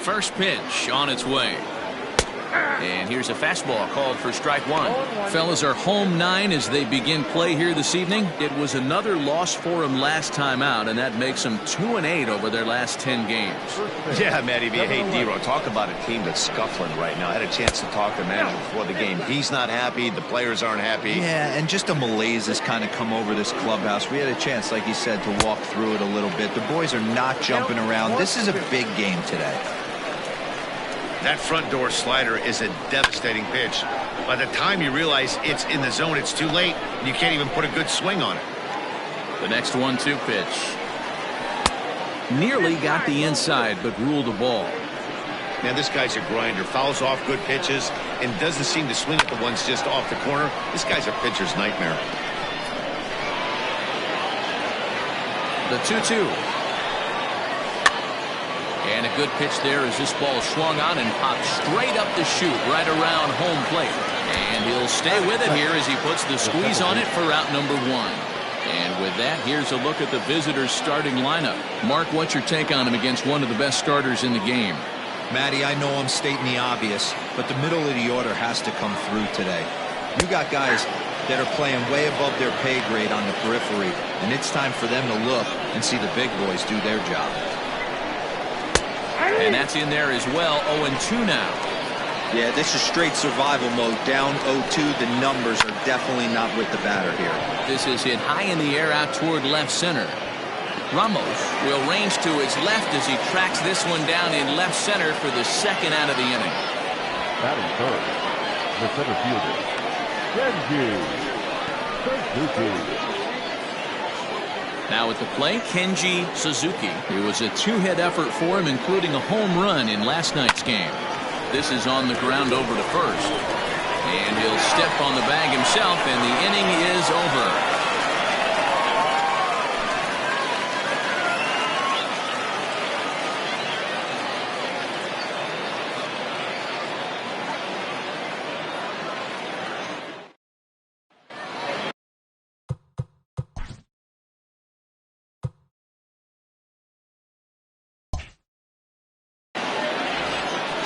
First pitch on its way. And here's a fastball called for strike one. Fellas are home 9 as they begin play here this evening. It was another loss for them last time out, and that makes them 2-8 over their last 10 games. Yeah, Matty, hey, D-Row, talk about a team that's scuffling right now. I had a chance to talk to the manager before the game. He's not happy. The players aren't happy. Yeah, and just a malaise has kind of come over this clubhouse. We had a chance, like you said, to walk through it a little bit. The boys are not jumping around. This is a big game today. That front door slider is a devastating pitch. By the time you realize it's in the zone, it's too late, and you can't even put a good swing on it. The next 1-2 pitch. Nearly got the inside, but ruled the ball. Man, this guy's a grinder. Fouls off good pitches and doesn't seem to swing at the ones just off the corner. This guy's a pitcher's nightmare. The 2-2. And a good pitch there as this ball swung on and popped straight up the chute right around home plate. And he'll stay with it here as he puts the squeeze on it for out number 1. And with that, here's a look at the visitors' starting lineup. Mark, what's your take on him against one of the best starters in the game? Matty, I know I'm stating the obvious, but the middle of the order has to come through today. You got guys that are playing way above their pay grade on the periphery, and it's time for them to look and see the big boys do their job. And that's in there as well. 0-2 now. Yeah, this is straight survival mode. Down 0-2. The numbers are definitely not with the batter here. This is hit high in the air out toward left center. Ramos will range to his left as he tracks this one down in left center for the second out of the inning. Batting third, the center fielder, Suzuki. Now at the plate, Kenji Suzuki. It was a 2-hit effort for him, including a home run in last night's game. This is on the ground over to first. And he'll step on the bag himself, and the inning is over.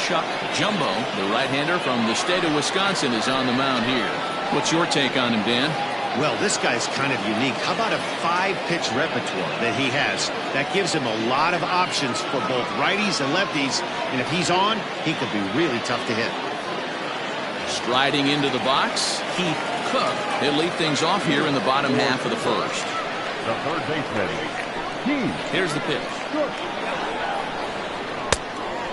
Chuck Jumbo, the right-hander from the state of Wisconsin, is on the mound here. What's your take on him, Dan? Well, this guy's kind of unique. How about a 5-pitch repertoire that he has? That gives him a lot of options for both righties and lefties, and if he's on, he could be really tough to hit. Striding into the box, Keith Cook. He'll lead things off here in the bottom half of the first. The third baseman. Here's the pitch.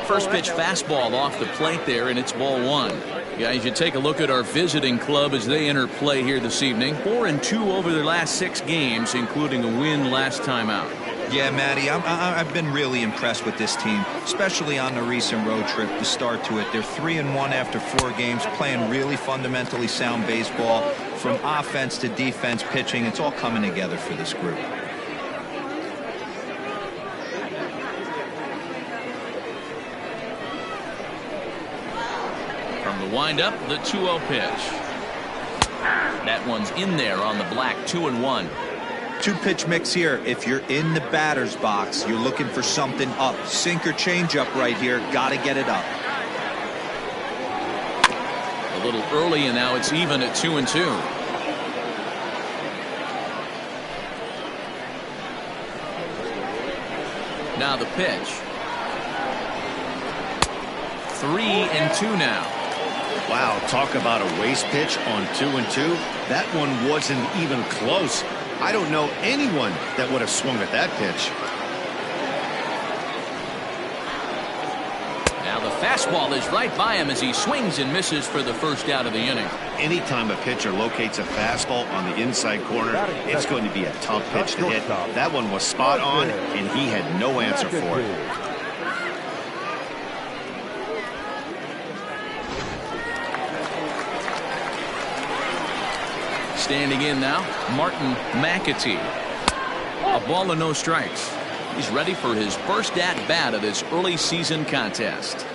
First pitch fastball off the plate there, and it's ball 1. Guys, you take a look at our visiting club as they enter play here this evening. 4-2 over their last 6 games, including a win last time out. Yeah, Matty, I've been really impressed with this team, especially on the recent road trip, the start to it. They're 3-1 after 4 games, playing really fundamentally sound baseball. From offense to defense, pitching, it's all coming together for this group. Wind-up, the 2-0 pitch. That one's in there on the black. 2-1. 2-pitch mix here. If you're in the batter's box, you're looking for something up. Sinker changeup right here. Got to get it up. A little early, and now it's even at 2-2. Now the pitch. 3-2 now. Wow, talk about a waste pitch on 2-2. That one wasn't even close. I don't know anyone that would have swung at that pitch. Now the fastball is right by him as he swings and misses for the first out of the inning. Anytime a pitcher locates a fastball on the inside corner, it's going to be a tough pitch to hit. That one was spot on, and he had no answer for it. Standing in now, Martin McAtee. A ball and no strikes. He's ready for his first at-bat of this early season contest.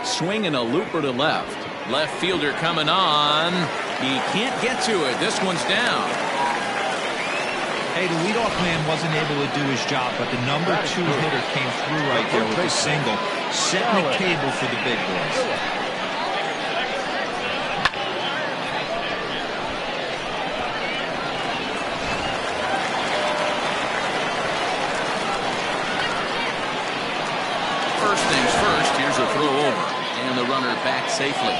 Swing and a looper to left. Left fielder coming on. He can't get to it. This one's down. Hey, the leadoff man wasn't able to do his job, but the number 2 hitter came through right there with a single, setting the table for the big boys. First things first, here's a throw over, and the runner back safely.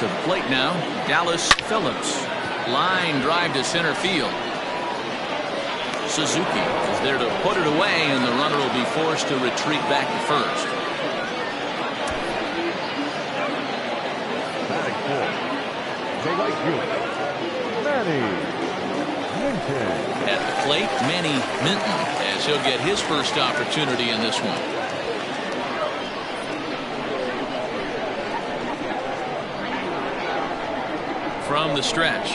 To the plate now, Dallas Phillips. Line drive to center field. Suzuki is there to put it away, and the runner will be forced to retreat back to first. Batting fourth, the right fielder, Manny Minton. At the plate, Manny Minton, as he'll get his first opportunity in this one. From the stretch.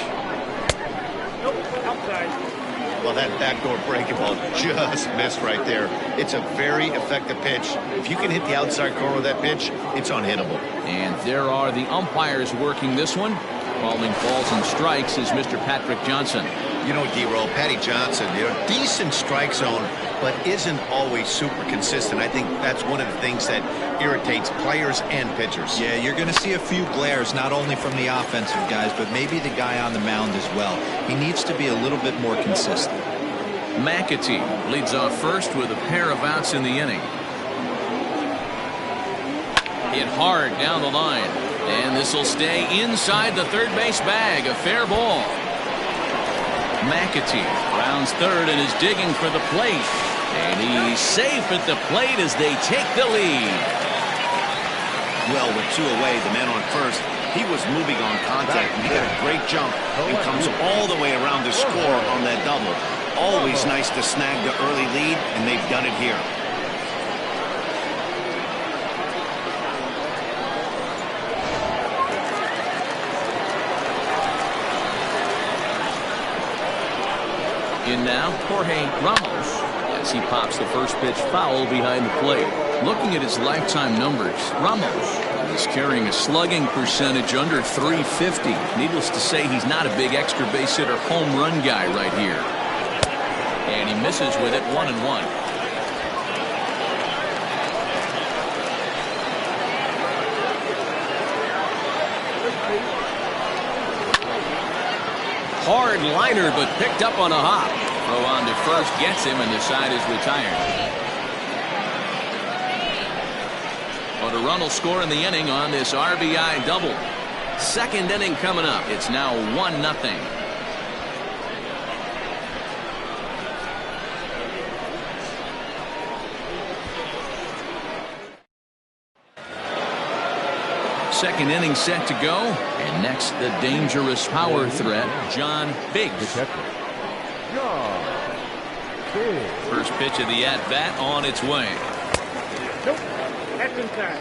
Well, that backdoor breaking ball just missed right there. It's a very effective pitch. If you can hit the outside corner of that pitch, it's unhittable. And there are the umpires working this one. Calling balls and strikes is Mr. Patrick Johnson. You know, D-Roll, Patty Johnson, decent strike zone, but isn't always super consistent. I think that's one of the things that irritates players and pitchers. Yeah, you're going to see a few glares, not only from the offensive guys, but maybe the guy on the mound as well. He needs to be a little bit more consistent. McAtee leads off first with a pair of outs in the inning. Hit hard down the line, and this will stay inside the third base bag. A fair ball. McAtee rounds third and is digging for the plate, and he's safe at the plate as they take the lead. Well, with 2 away, the man on first, he was moving on contact, and he got a great jump and comes all the way around to score on that double. Always nice to snag the early lead, and they've done it here. In now, Jorge Ramos, as he pops the first pitch foul behind the plate. Looking at his lifetime numbers, Ramos is carrying a slugging percentage under .350. Needless to say, he's not a big extra base hitter home run guy right here. And he misses with it, 1-1. Hard liner, but picked up on a hop. Throw on to first gets him, and the side is retired. But a run will score in the inning on this RBI double. Second inning coming up. It's now 1-0. Second inning set to go, and next the dangerous power threat, John Biggs. First pitch of the at-bat on its way. Nope, that's inside.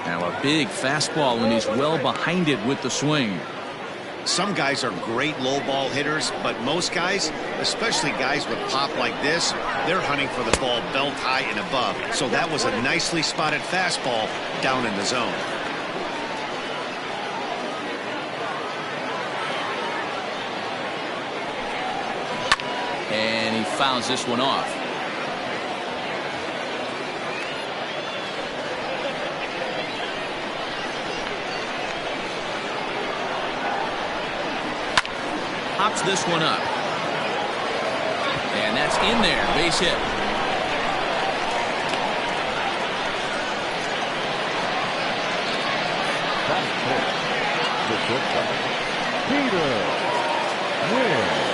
Now a big fastball, and he's well behind it with the swing. Some guys are great low ball hitters, but most guys, especially guys with pop like this, they're hunting for the ball belt high and above. So that was a nicely spotted fastball down in the zone. And he fouls this one off. Pops this one up. And that's in there. Base hit. Peter Wynn.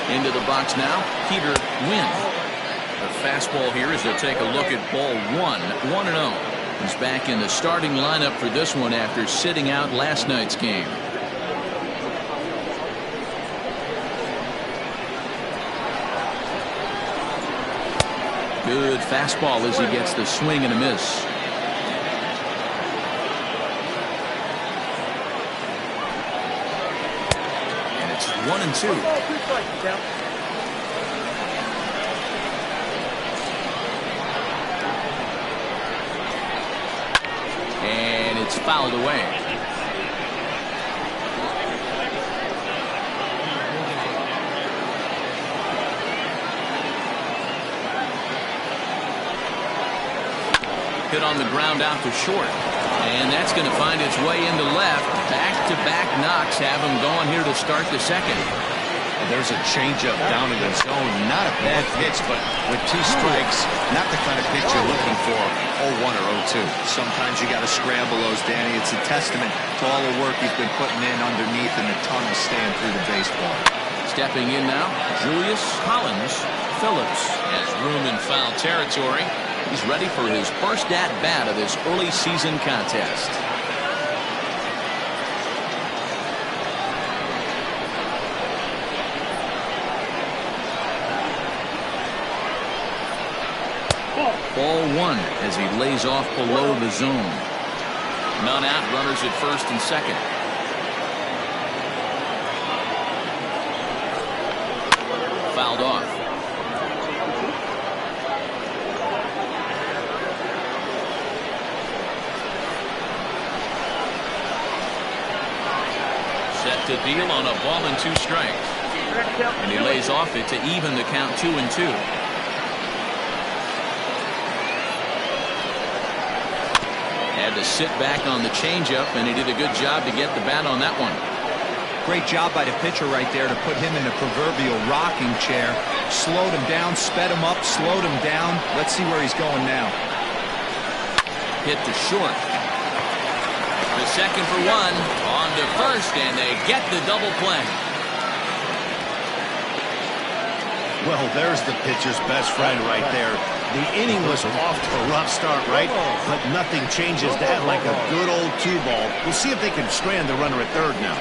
Into the box now, Peter Wynn. The fastball here as they take a look at ball 1-0. He's back in the starting lineup for this one after sitting out last night's game. Good fastball as he gets the swing and a miss. And it's 1-2. And it's fouled away. Hit on the ground out to short. And that's going to find its way into left. Back-to-back knocks have him going here to start the second. And there's a changeup down in the zone. Not a bad pitch, but with 2 strikes, not the kind of pitch you're looking for. 0-1 or 0-2. Sometimes you got to scramble those, Danny. It's a testament to all the work he's been putting in underneath in the tunnel staying through the baseball. Stepping in now, Julius Collins Phillips has room in foul territory. He's ready for his first at-bat of this early season contest. Ball 1 as he lays off below the zone. None out, runners at first and second. Fouled off. Set to deal on a ball and 2 strikes. And he lays off it to even the count 2-2. Had to sit back on the changeup, and he did a good job to get the bat on that one. Great job by the pitcher right there to put him in a proverbial rocking chair. Slowed him down, sped him up, slowed him down. Let's see where he's going now. Hit to short. The second for 1, on to first, and they get the double play. Well, there's the pitcher's best friend right there. The inning was off to a rough start, right? But nothing changes that like a good old 2-ball. We'll see if they can strand the runner at third now.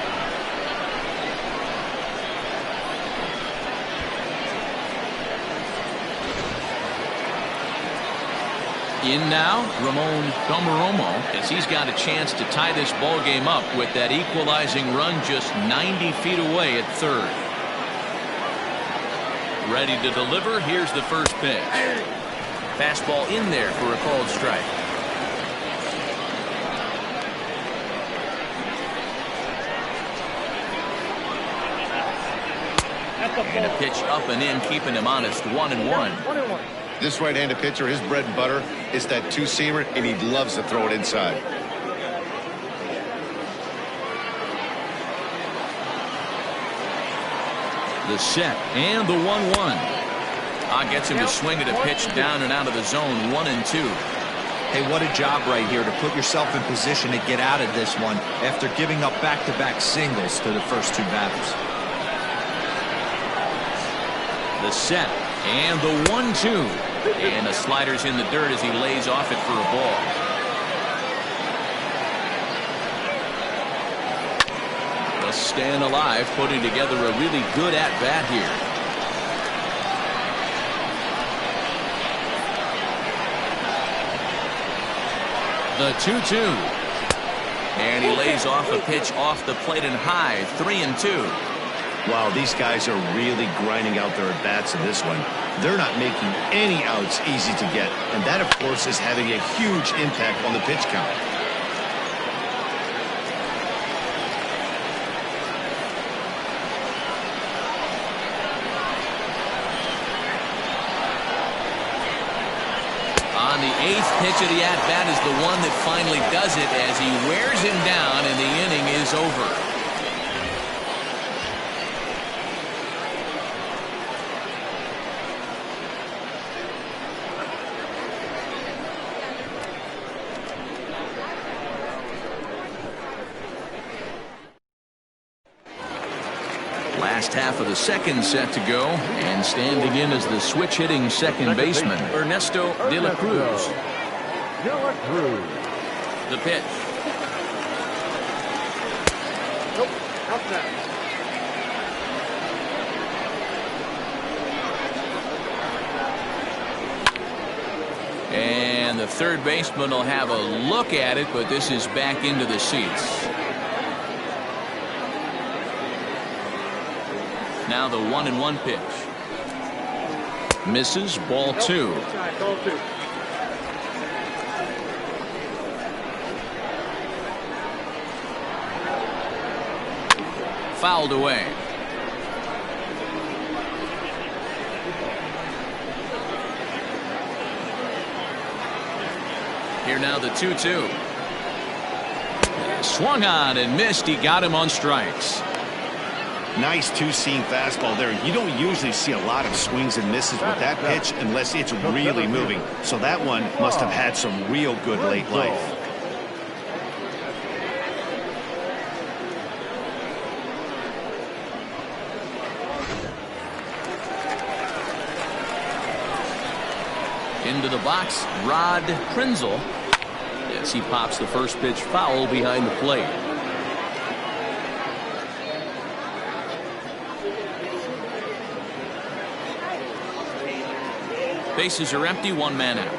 In now, Ramon Tomaromo, as he's got a chance to tie this ball game up with that equalizing run just 90 feet away at third. Ready to deliver. Here's the first pitch. Fastball in there for a called strike. And a pitch up and in, keeping him honest. 1-1. This right-handed pitcher, his bread and butter is that 2-seamer, and he loves to throw it inside. The set and the 1-1. Gets him to swing at a pitch down and out of the zone. 1-2. Hey, what a job right here to put yourself in position to get out of this one after giving up back-to-back singles to the first 2 batters. The set and the 1-2. And the slider's in the dirt as he lays off it for a ball. Just staying alive, putting together a really good at-bat here. The 2-2. And he lays off a pitch off the plate and high. 3-2. Wow, these guys are really grinding out their at-bats in this one. They're not making any outs easy to get. And that, of course, is having a huge impact on the pitch count. On the 8th pitch of the at-bat is the one that finally does it as he wears him down and the inning is over. Last half of the second set to go, and standing in as the switch-hitting second baseman, Ernesto de la Cruz. The pitch. Nope, outside. And the third baseman will have a look at it, but this is back into the seats. Now the 1-1 pitch. Misses, ball 2. Fouled away. Here now the 2-2. Swung on and missed. He got him on strikes. Nice two-seam fastball there. You don't usually see a lot of swings and misses with that pitch unless it's really moving. So that one must have had some real good late life. Into the box, Rod Prinzel. Yes, he pops the first pitch foul behind the plate. Bases are empty, 1 man out.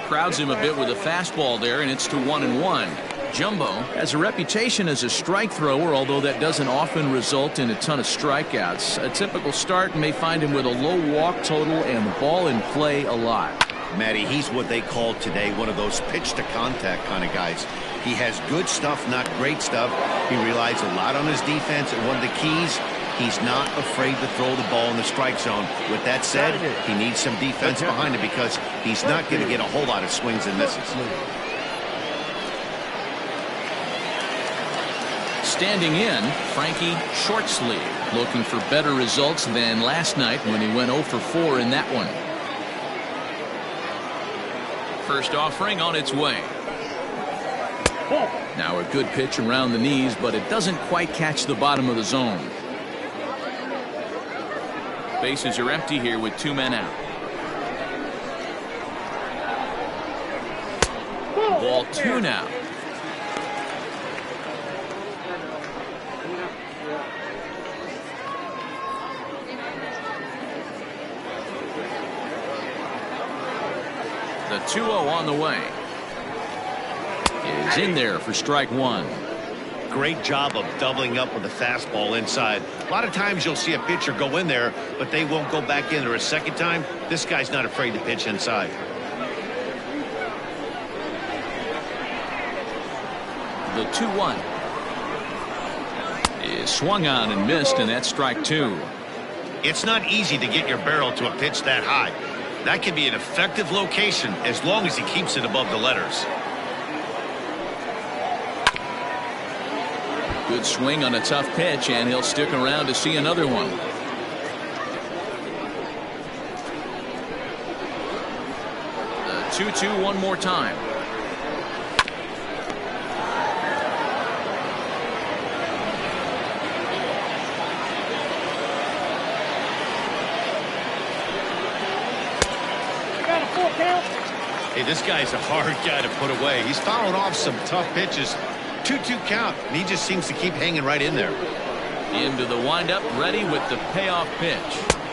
Crowds him a bit with a fastball there, and it's to 1-1. Jumbo has a reputation as a strike thrower, although that doesn't often result in a ton of strikeouts. A typical start may find him with a low walk total and the ball in play a lot. Matty, he's what they call today one of those pitch to contact kind of guys. He has good stuff, not great stuff. He relies a lot on his defense, and one of the keys, he's not afraid to throw the ball in the strike zone. With that said, he needs some defense behind him because he's not going to get a whole lot of swings and misses. Standing in, Frankie Shortsleeve, looking for better results than last night when he went 0 for 4 in that one. First offering on its way. Now a good pitch around the knees, but it doesn't quite catch the bottom of the zone. Bases are empty here with 2 men out. Ball 2 now. The 2-0 on the way. Is in there for strike 1. Great job of doubling up with the fastball inside. A lot of times you'll see a pitcher go in there, but they won't go back in there a second time. This guy's not afraid to pitch inside. The 2-1 is swung on and missed, and that's strike 2. It's not easy to get your barrel to a pitch that high. That can be an effective location as long as he keeps it above the letters. Good swing on a tough pitch, and he'll stick around to see another one. The 2-2 one more time. Hey, this guy's a hard guy to put away. He's fouling off some tough pitches. 2-2 count, and he just seems to keep hanging right in there. Into the windup, ready with the payoff pitch.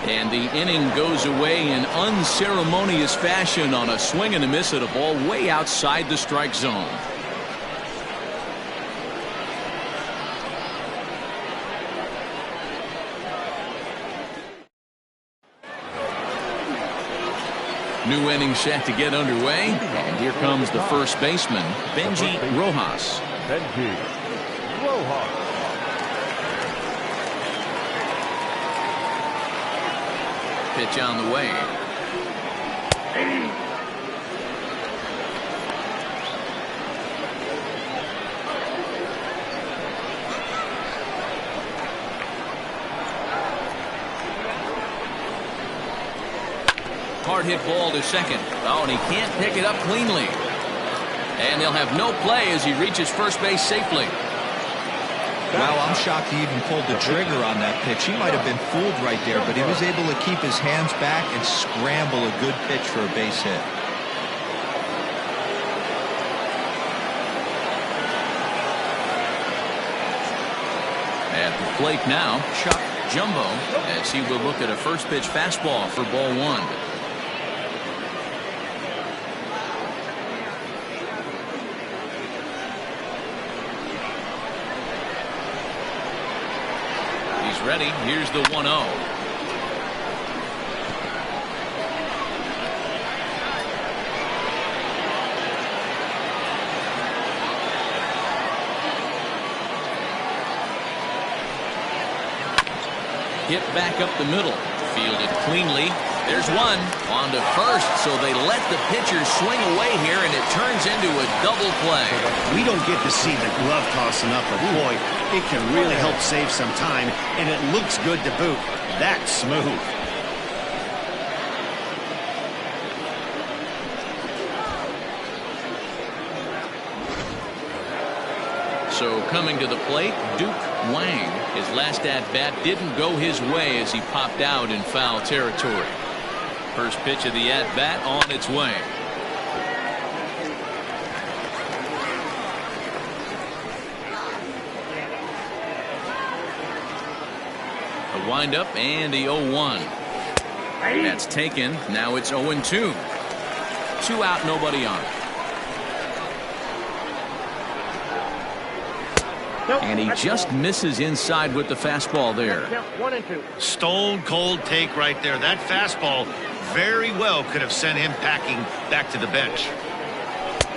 And the inning goes away in unceremonious fashion on a swing and a miss at a ball way outside the strike zone. New inning set to get underway, and here comes the first baseman, Benji Rojas. Benji Rojas. Pitch on the way. Hard hit ball to second. Oh, and he can't pick it up cleanly. And they'll have no play as he reaches first base safely. Wow, I'm shocked he even pulled the trigger on that pitch. He might have been fooled right there, but he was able to keep his hands back and scramble a good pitch for a base hit. At the plate now, Chuck jumbo as he will look at a first pitch fastball for ball one. He's ready. Here's the 1-0. Hit back up the middle. Fielded cleanly. There's one. On to first, so they let the pitcher swing away here, and it turns into a double play. We don't get to see the glove toss enough, but boy, it can really help save some time, and it looks good to boot. That's smooth. So coming to the plate, Duke Wang. His last at-bat didn't go his way as he popped out in foul territory. First pitch of the at-bat on its way. A windup and the 0-1. That's taken. Now it's 0-2. 2 out, nobody on. And he just misses inside with the fastball there. 1-2. Stone cold take right there. That fastball very well could have sent him packing back to the bench.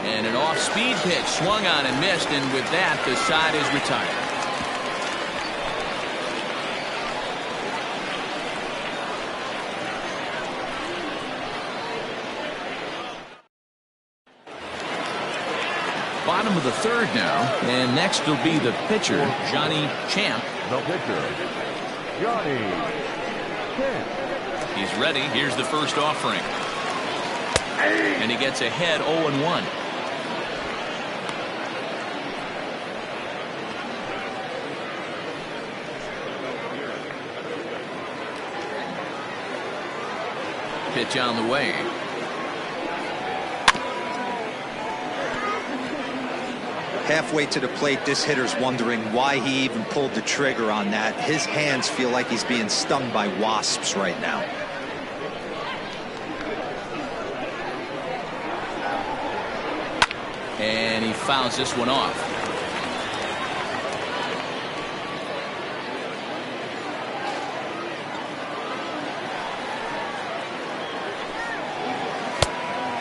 And an off-speed pitch swung on and missed, and with that the side is retired. Bottom of the third now, and next will be the pitcher, Johnny Champ. The pitcher, Johnny Champ. He's ready. Here's the first offering. And he gets ahead 0-1. Pitch on the way. Halfway to the plate, this hitter's wondering why he even pulled the trigger on that. His hands feel like he's being stung by wasps right now. And he fouls this one off.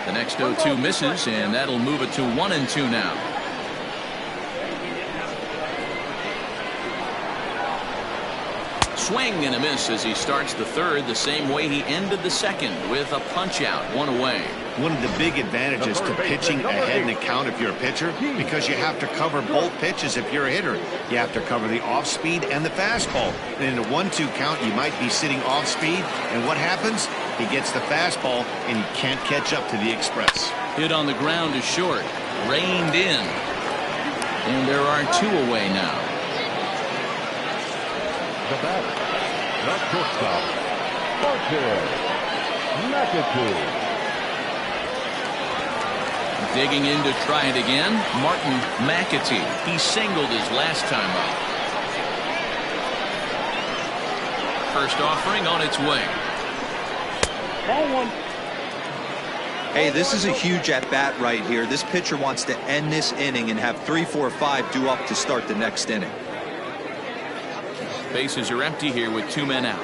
The next 0-2 misses, and that'll move it to 1-2 now. Swing and a miss as he starts the third the same way he ended the second, with a punch out, 1 away. One of the big advantages to pitching ahead in the count if you're a pitcher, because you have to cover both pitches if you're a hitter. You have to cover the off speed and the fastball. And in a 1-2 count, you might be sitting off speed, and what happens? He gets the fastball and he can't catch up to the express. Hit on the ground is short, reined in, and there are 2 away now. The batter, the shortstop, Martin McAtee. Digging in to try it again, Martin McAtee. He singled his last time up. First offering on its way. Ball 1. Hey, this is a huge at-bat right here. This pitcher wants to end this inning and have 3, 4, 5 due up to start the next inning. Bases are empty here with 2 men out.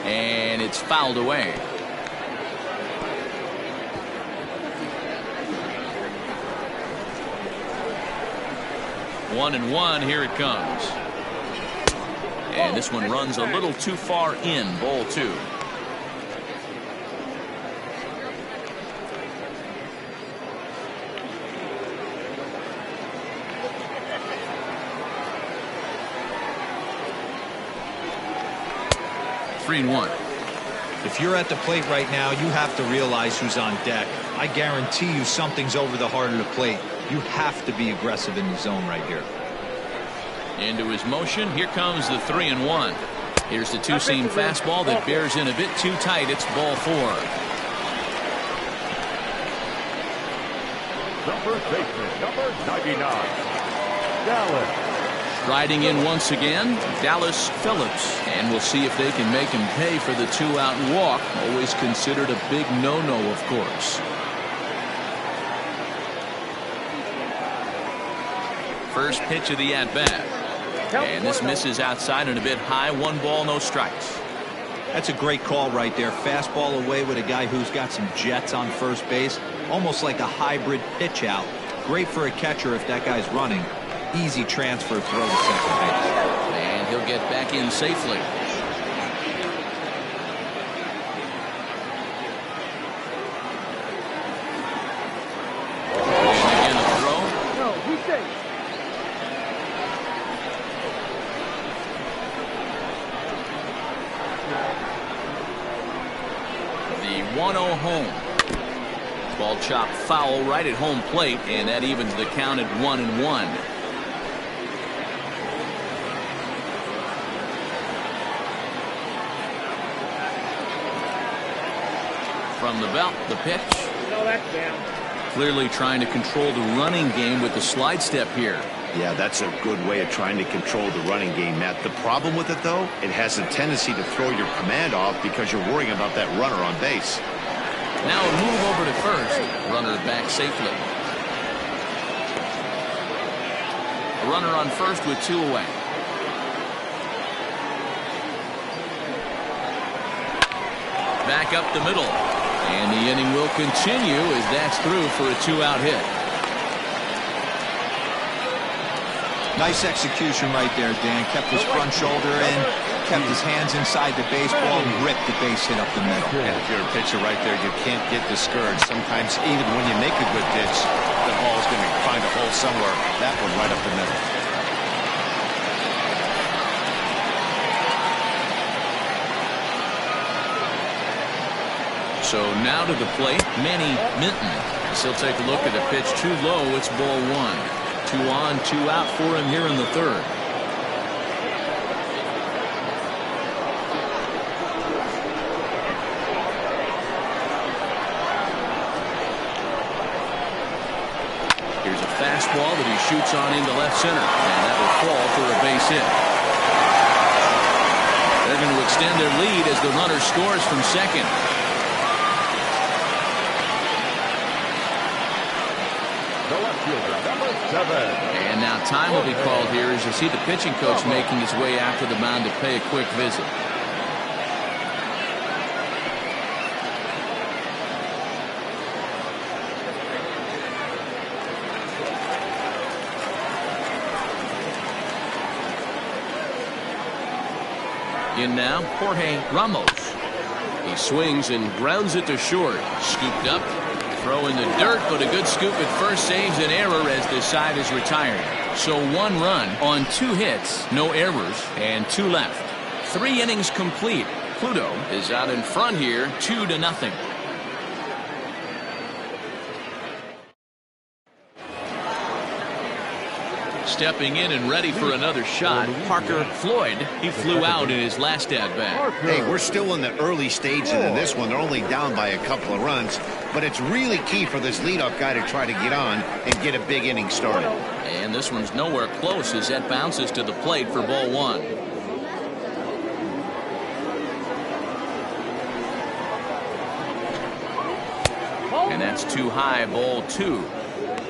And it's fouled away. One and one, here it comes. And this one runs a little too far in, ball 2. Three and 1. If you're at the plate right now, you have to realize who's on deck. I guarantee you something's over the heart of the plate. You have to be aggressive in the zone right here. Into his motion. Here comes the 3 and 1. Here's the two-seam fastball that bears in a bit too tight. It's ball 4. The first baseman, number 99. Dallas. Riding in once again, Dallas Phillips. And we'll see if they can make him pay for the 2-out walk. Always considered a big no-no, of course. First pitch of the at-bat. And this misses outside and a bit high. 1 ball, no strikes. That's a great call right there. Fastball away with a guy who's got some jets on first base. Almost like a hybrid pitch out. Great for a catcher if that guy's running. Easy transfer throw to second base. And he'll get back in safely. And again a throw. No, he's safe. The 1-0 home. Ball chopped foul right at home plate, and that evens the count at 1-1. From the belt, the pitch. No, that's down. Clearly trying to control the running game with the slide step here. Yeah, that's a good way of trying to control the running game, Matt. The problem with it, though, it has a tendency to throw your command off because you're worrying about that runner on base. Now a move over to first. Runner back safely. A runner on first with 2 away. Back up the middle. And the inning will continue as that's through for a 2-out hit. Nice execution right there, Dan. Kept his front shoulder in, kept his hands inside the baseball, and ripped the base hit up the middle. And if you're a pitcher right there, you can't get discouraged. Sometimes even when you make a good pitch, the ball's going to find a hole somewhere. That one right up the middle. So now to the plate, Manny Minton. As he'll take a look at a pitch too low. It's ball 1. 2 on, 2 out for him here in the third. Here's a fastball that he shoots on into left center, and that will fall for a base hit. They're going to extend their lead as the runner scores from second. And now time will be called here as you see the pitching coach making his way out to the mound to pay a quick visit. In now, Jorge Ramos. He swings and grounds it to short. Scooped up. Throw in the dirt, but a good scoop at first saves an error as this side is retired. So 1 run on 2 hits, no errors, and 2 left. 3 innings complete. Pluto is out in front here, 2-0. Stepping in and ready for another shot, Parker Floyd. He flew out in his last at-bat. Hey, we're still in the early stages of this one. They're only down by a couple of runs, but it's really key for this leadoff guy to try to get on and get a big inning started. And this one's nowhere close as that bounces to the plate for ball 1. And that's too high, ball 2.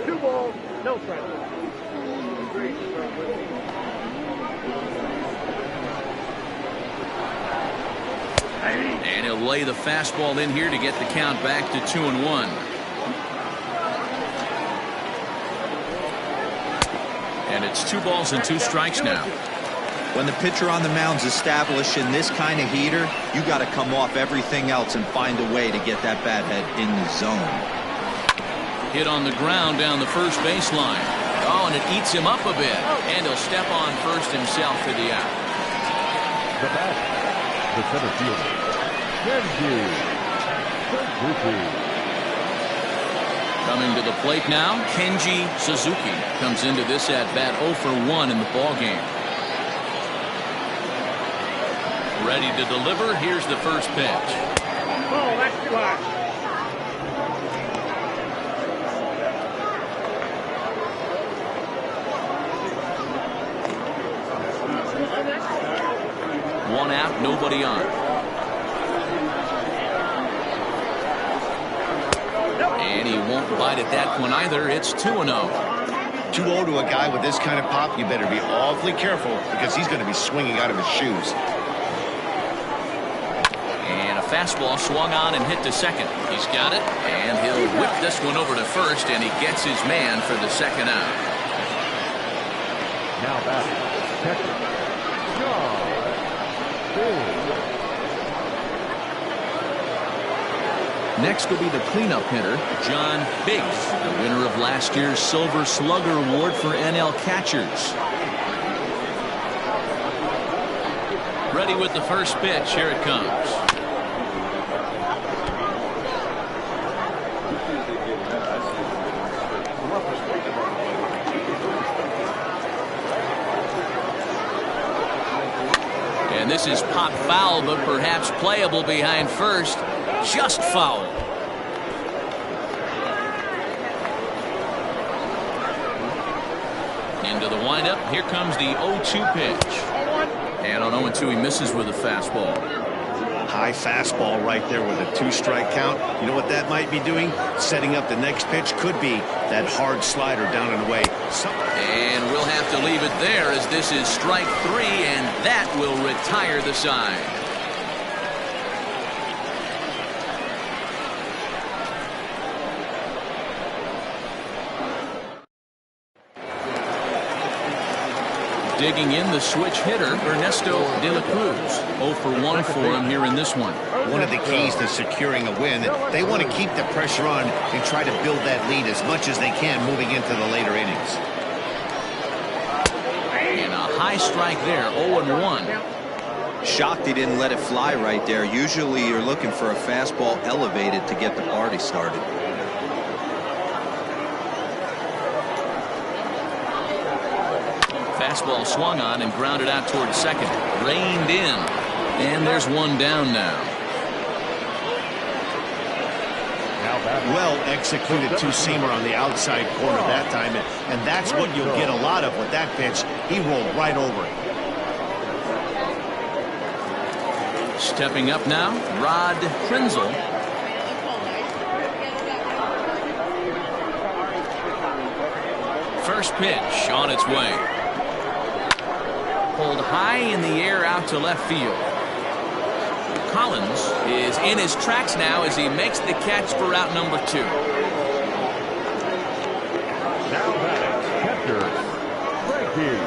2 balls, no strikes. And he'll lay the fastball in here to get the count back to 2-1. And it's 2 balls and 2 strikes now. When the pitcher on the mound's establishing this kind of heater, you got to come off everything else and find a way to get that bat head in the zone. Hit on the ground down the first baseline. Oh, and it eats him up a bit. And he'll step on first himself for the out. The bat, the center fielder, Kenji Suzuki. Coming to the plate now, Kenji Suzuki comes into this at-bat 0 for 1 in the ballgame. Ready to deliver. Here's the first pitch. Oh, that's too high. nobody on. And he won't bite at that one either. It's 2-0. 2-0 to a guy with this kind of pop, you better be awfully careful because he's going to be swinging out of his shoes. And a fastball swung on and hit to second. He's got it, and he'll whip this one over to first, and he gets his man for the second out. Now back, catcher, John Biggs. Next will be the cleanup hitter, John Biggs, the winner of last year's Silver Slugger Award for NL catchers. Ready with the first pitch. Here it comes. And this is pop foul, but perhaps playable behind first. Just foul. Into the windup. Here comes the 0-2 pitch. And on 0-2, he misses with a fastball. High fastball right there with a 2-strike count. You know what that might be doing? Setting up the next pitch. Could be that hard slider down and away. And we'll have to leave it there as this is strike 3, and that will retire the side. Digging in, the switch hitter, Ernesto De La Cruz. 0 for 1 for him here in this one. One of the keys to securing a win, they want to keep the pressure on and try to build that lead as much as they can moving into the later innings. And a high strike there, 0-1. Shocked he didn't let it fly right there. Usually you're looking for a fastball elevated to get the party started. Fastball swung on and grounded out toward second. Reined in. And there's one down now. Well executed two-seamer on the outside corner that time. And that's what you'll get a lot of with that pitch. He rolled right over it. Stepping up now, Rod Krenzel. First pitch on its way. Pulled high in the air out to left field. Collins is in his tracks now as he makes the catch for out number 2. Now batting, catcher, Frankie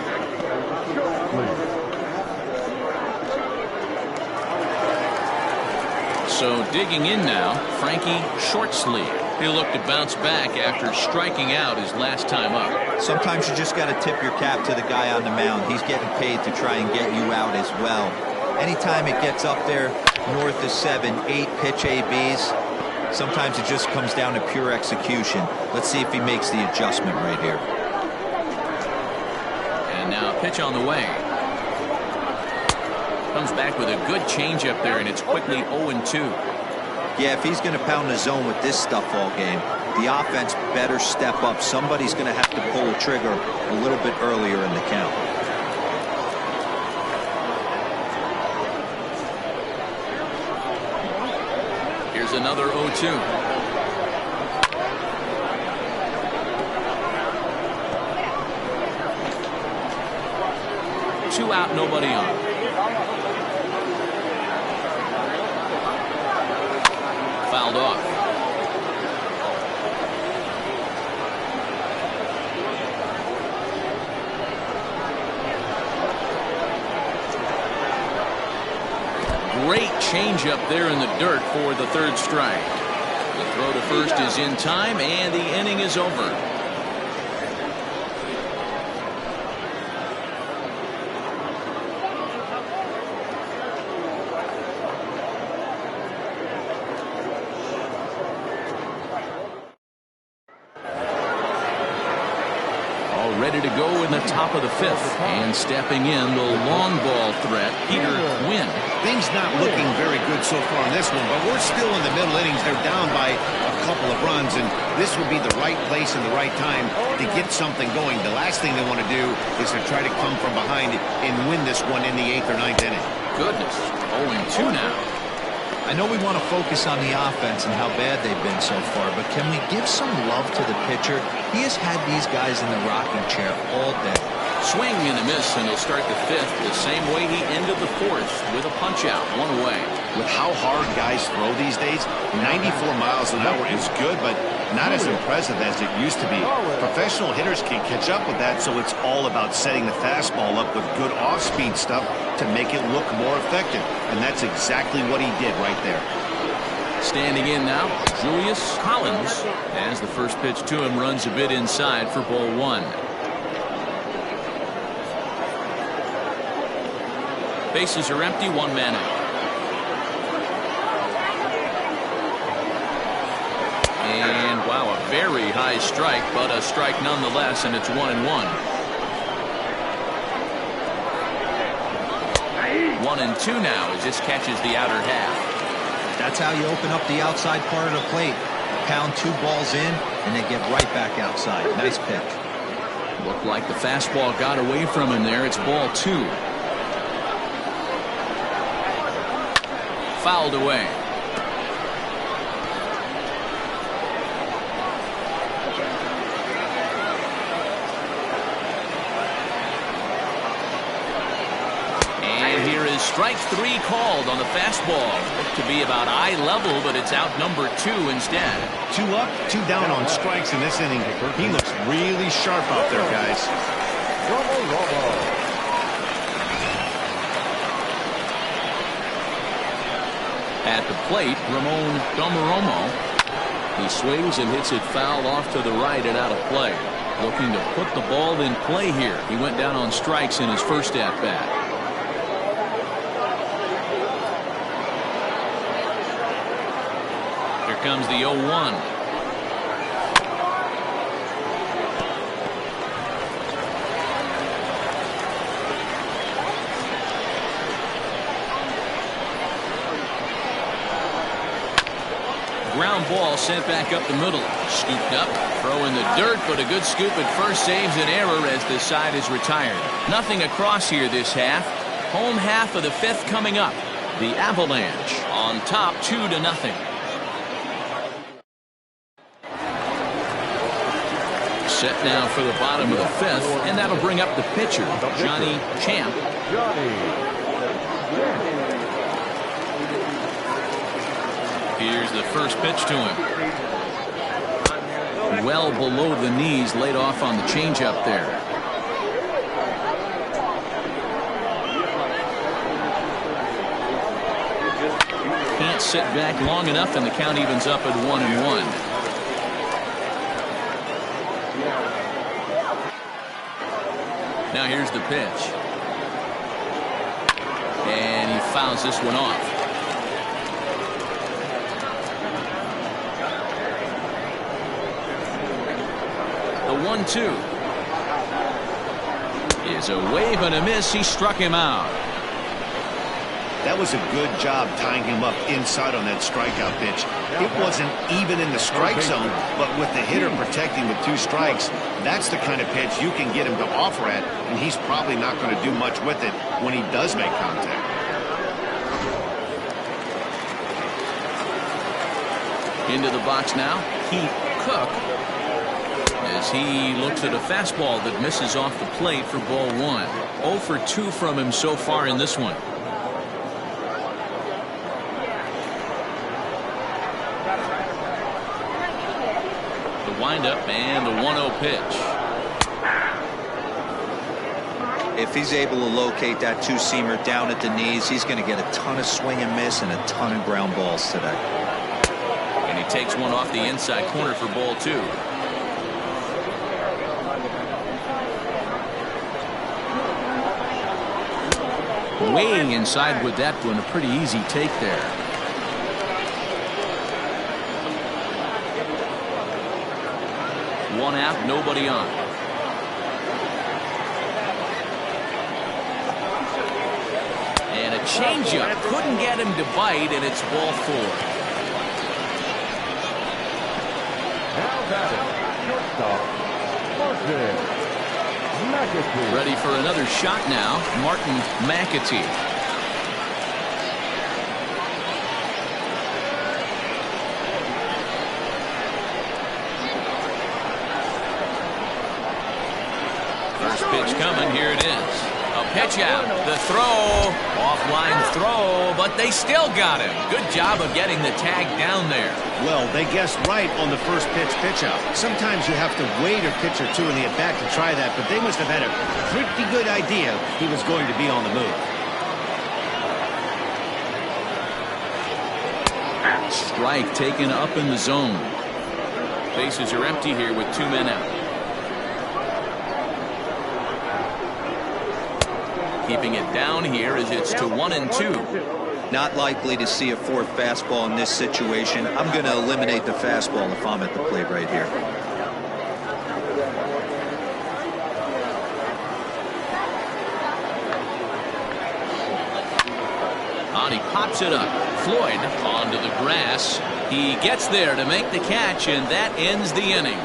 Shortsleeve. So digging in now, Frankie Shortsleeve. He'll look to bounce back after striking out his last time up. Sometimes you just got to tip your cap to the guy on the mound. He's getting paid to try and get you out as well. Anytime it gets up there north of 7, 8 pitch ABs, sometimes it just comes down to pure execution. Let's see if he makes the adjustment right here. And now a pitch on the way. Comes back with a good changeup there, and it's quickly 0-2. Yeah, if he's going to pound the zone with this stuff all game, the offense better step up. Somebody's going to have to pull the trigger a little bit earlier in the count. Here's another 0-2. Two out, nobody on. Fouled off. Great changeup there in the dirt for the 3rd strike. The throw to first is in time, and the inning is over. Ready to go in the top of the 5th, and stepping in the long ball threat, Peter Quinn. Things not looking very good so far in this one, but we're still in the middle innings. They're down by a couple of runs, and this would be the right place and the right time to get something going. The last thing they want to do is to try to come from behind and win this one in the 8th or 9th inning. goodness. 0-2 now. I know we want to focus on the offense and how bad they've been so far, but can we give some love to the pitcher? He has had these guys in the rocking chair all day. Swing and a miss, and he'll start the fifth the same way he ended the fourth, with a punch out, one away. With how hard guys throw these days, 94 miles an hour is good, but not as impressive as it used to be. Professional hitters can catch up with that, so it's all about setting the fastball up with good off-speed stuff to make it look more effective, and that's exactly what he did right there. Standing in now, Julius Collins, as the first pitch to him runs a bit inside for ball one. Bases are empty, one man out. And wow, a very high strike, but a strike nonetheless, and it's 1-1. 1-2 now as this catches the outer half. That's how you open up the outside part of the plate. Pound 2 balls in, and then get right back outside. Nice pitch. Looked like the fastball got away from him there. It's ball 2. Fouled away. And here is strike 3 called on the fastball. Looked to be about eye level, but it's out number 2 instead. 2 up, 2 down on strikes in this inning. He looks really sharp out there, guys. At the plate, Ramon Domoromo. He swings and hits it foul off to the right and out of play. Looking to put the ball in play here. He went down on strikes in his first at-bat. Here comes the 0-1. Ground ball sent back up the middle. Scooped up, throw in the dirt, but a good scoop at first saves an error as the side is retired. Nothing across here this half. Home half of the fifth coming up. The Avalanche on top 2-0. Set now for the bottom of the fifth, and that'll bring up the pitcher, Johnny Champ. Here's the first pitch to him. Well below the knees, laid off on the changeup there. Can't sit back long enough, and the count evens up at 1-1. Now here's the pitch. And he fouls this one off. The 1-2 is a wave and a miss. He struck him out. That was a good job tying him up inside on that strikeout pitch. It wasn't even in the strike zone, but with the hitter protecting with 2 strikes, that's the kind of pitch you can get him to offer at, and he's probably not going to do much with it when he does make contact. Into the box now, Keith Cook, as he looks at a fastball that misses off the plate for ball 1. 0 for 2 from him so far in this one. The windup and the 1-0 pitch. If he's able to locate that 2-seamer down at the knees, he's going to get a ton of swing and miss and a ton of ground balls today. And he takes one off the inside corner for ball 2. Way inside with that one. A pretty easy take there. One out, nobody on. And a changeup. Couldn't get him to bite, and it's ball 4. Ready for another shot now, Martin McAtee. And here it is. A pitch out. The throw. Offline throw, but they still got him. Good job of getting the tag down there. Well, they guessed right on the first pitch out. Sometimes you have to wait a pitch or two in the at-bat to try that, but they must have had a pretty good idea he was going to be on the move. Strike taken up in the zone. Bases are empty here with 2 men out. Keeping it down here as it's to 1-2. Not likely to see a fourth fastball in this situation. I'm going to eliminate the fastball if I'm at the plate right here. On, he pops it up. Floyd onto the grass. He gets there to make the catch, and that ends the inning.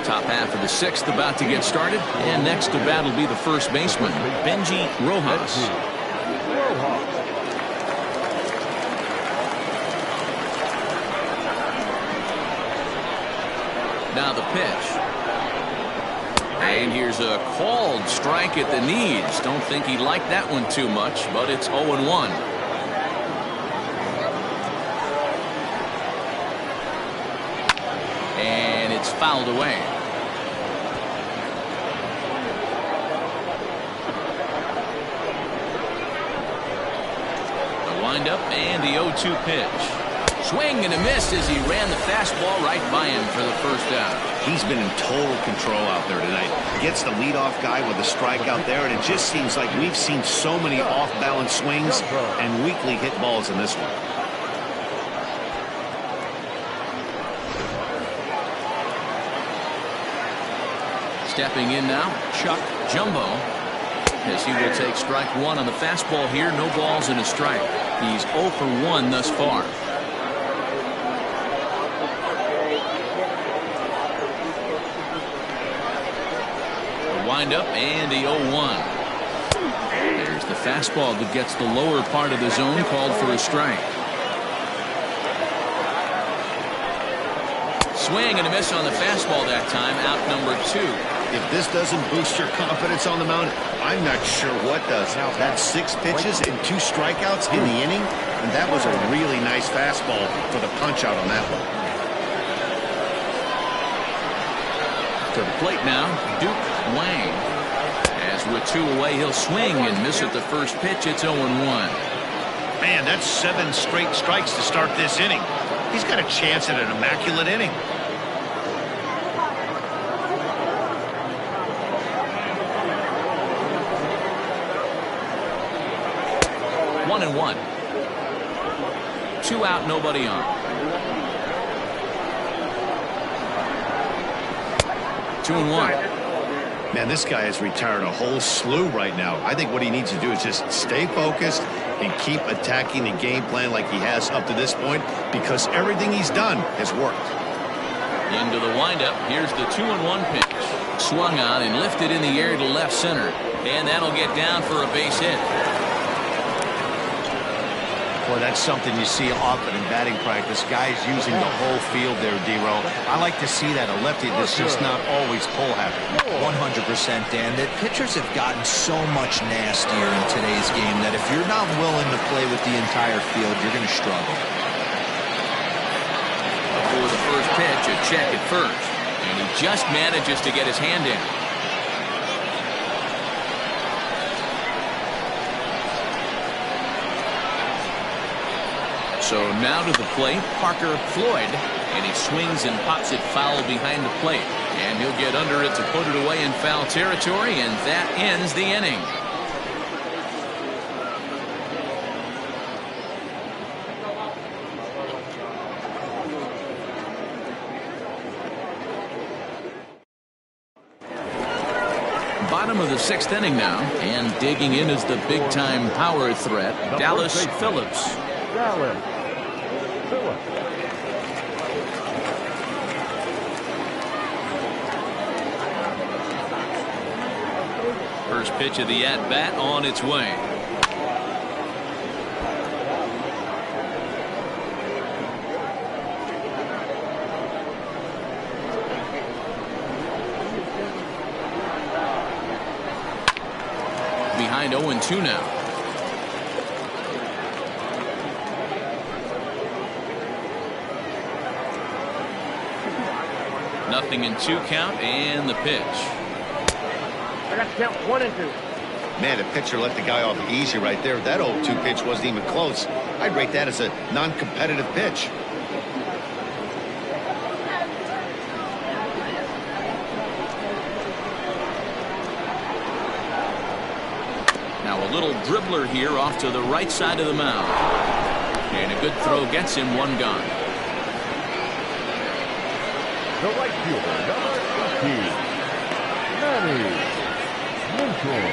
Top half of the 6th about to get started, and next to bat will be the first baseman, Benji Rojas. Now the pitch. And here's a called strike at the knees. Don't think he liked that one too much, but it's 0-1. And it's fouled away. The windup and the 0-2 pitch. Swing and a miss as he ran the fastball right by him for the first out. He's been in total control out there tonight. Gets the leadoff guy with a strike out there, and it just seems like we've seen so many off-balance swings and weakly hit balls in this one. Stepping in now, Chuck Jumbo, as he will take strike one on the fastball here. No balls and a strike. He's 0 for 1 thus far. Windup and the 0-1. There's the fastball that gets the lower part of the zone, called for a strike. Swing and a miss on the fastball that time, out number 2. If this doesn't boost your confidence on the mound, I'm not sure what does. That's 6 pitches and 2 strikeouts in the inning, and that was a really nice fastball for the punch out on that one. To the plate now, Duke Wang. As with 2 away, he'll swing and miss at the first pitch. It's 0-1. Man, that's 7 straight strikes to start this inning. He's got a chance at an immaculate inning. One and 1. 2 out, nobody on. 2-1. Man, this guy has retired a whole slew right now. I think what he needs to do is just stay focused and keep attacking the game plan like he has up to this point, because everything he's done has worked. Into the windup. Here's the 2-1 pitch. Swung on and lifted in the air to left center. And that'll get down for a base hit. Boy, that's something you see often in batting practice. Guys using the whole field there, D-Row. I like to see that. A lefty that's just not always pull happy. 100%, Dan. That pitchers have gotten so much nastier in today's game that if you're not willing to play with the entire field, you're going to struggle. Before the first pitch, a check at first. And he just manages to get his hand in. So now to the plate, Parker Floyd, and he swings and pops it foul behind the plate. And he'll get under it to put it away in foul territory, and that ends the inning. Bottom of the 6th inning now, and digging in is the big-time power threat, Dallas Phillips. First pitch of the at-bat on its way. Behind 0-2 now. Nothing in 2 count, and the pitch. I got to count 1 and 2. Man, the pitcher let the guy off easy right there. That 0-2 pitch wasn't even close. I'd rate that as a non-competitive pitch. Now a little dribbler here off to the right side of the mound. And a good throw gets him 1 gone. The right fielder, number 18, Manny Minton.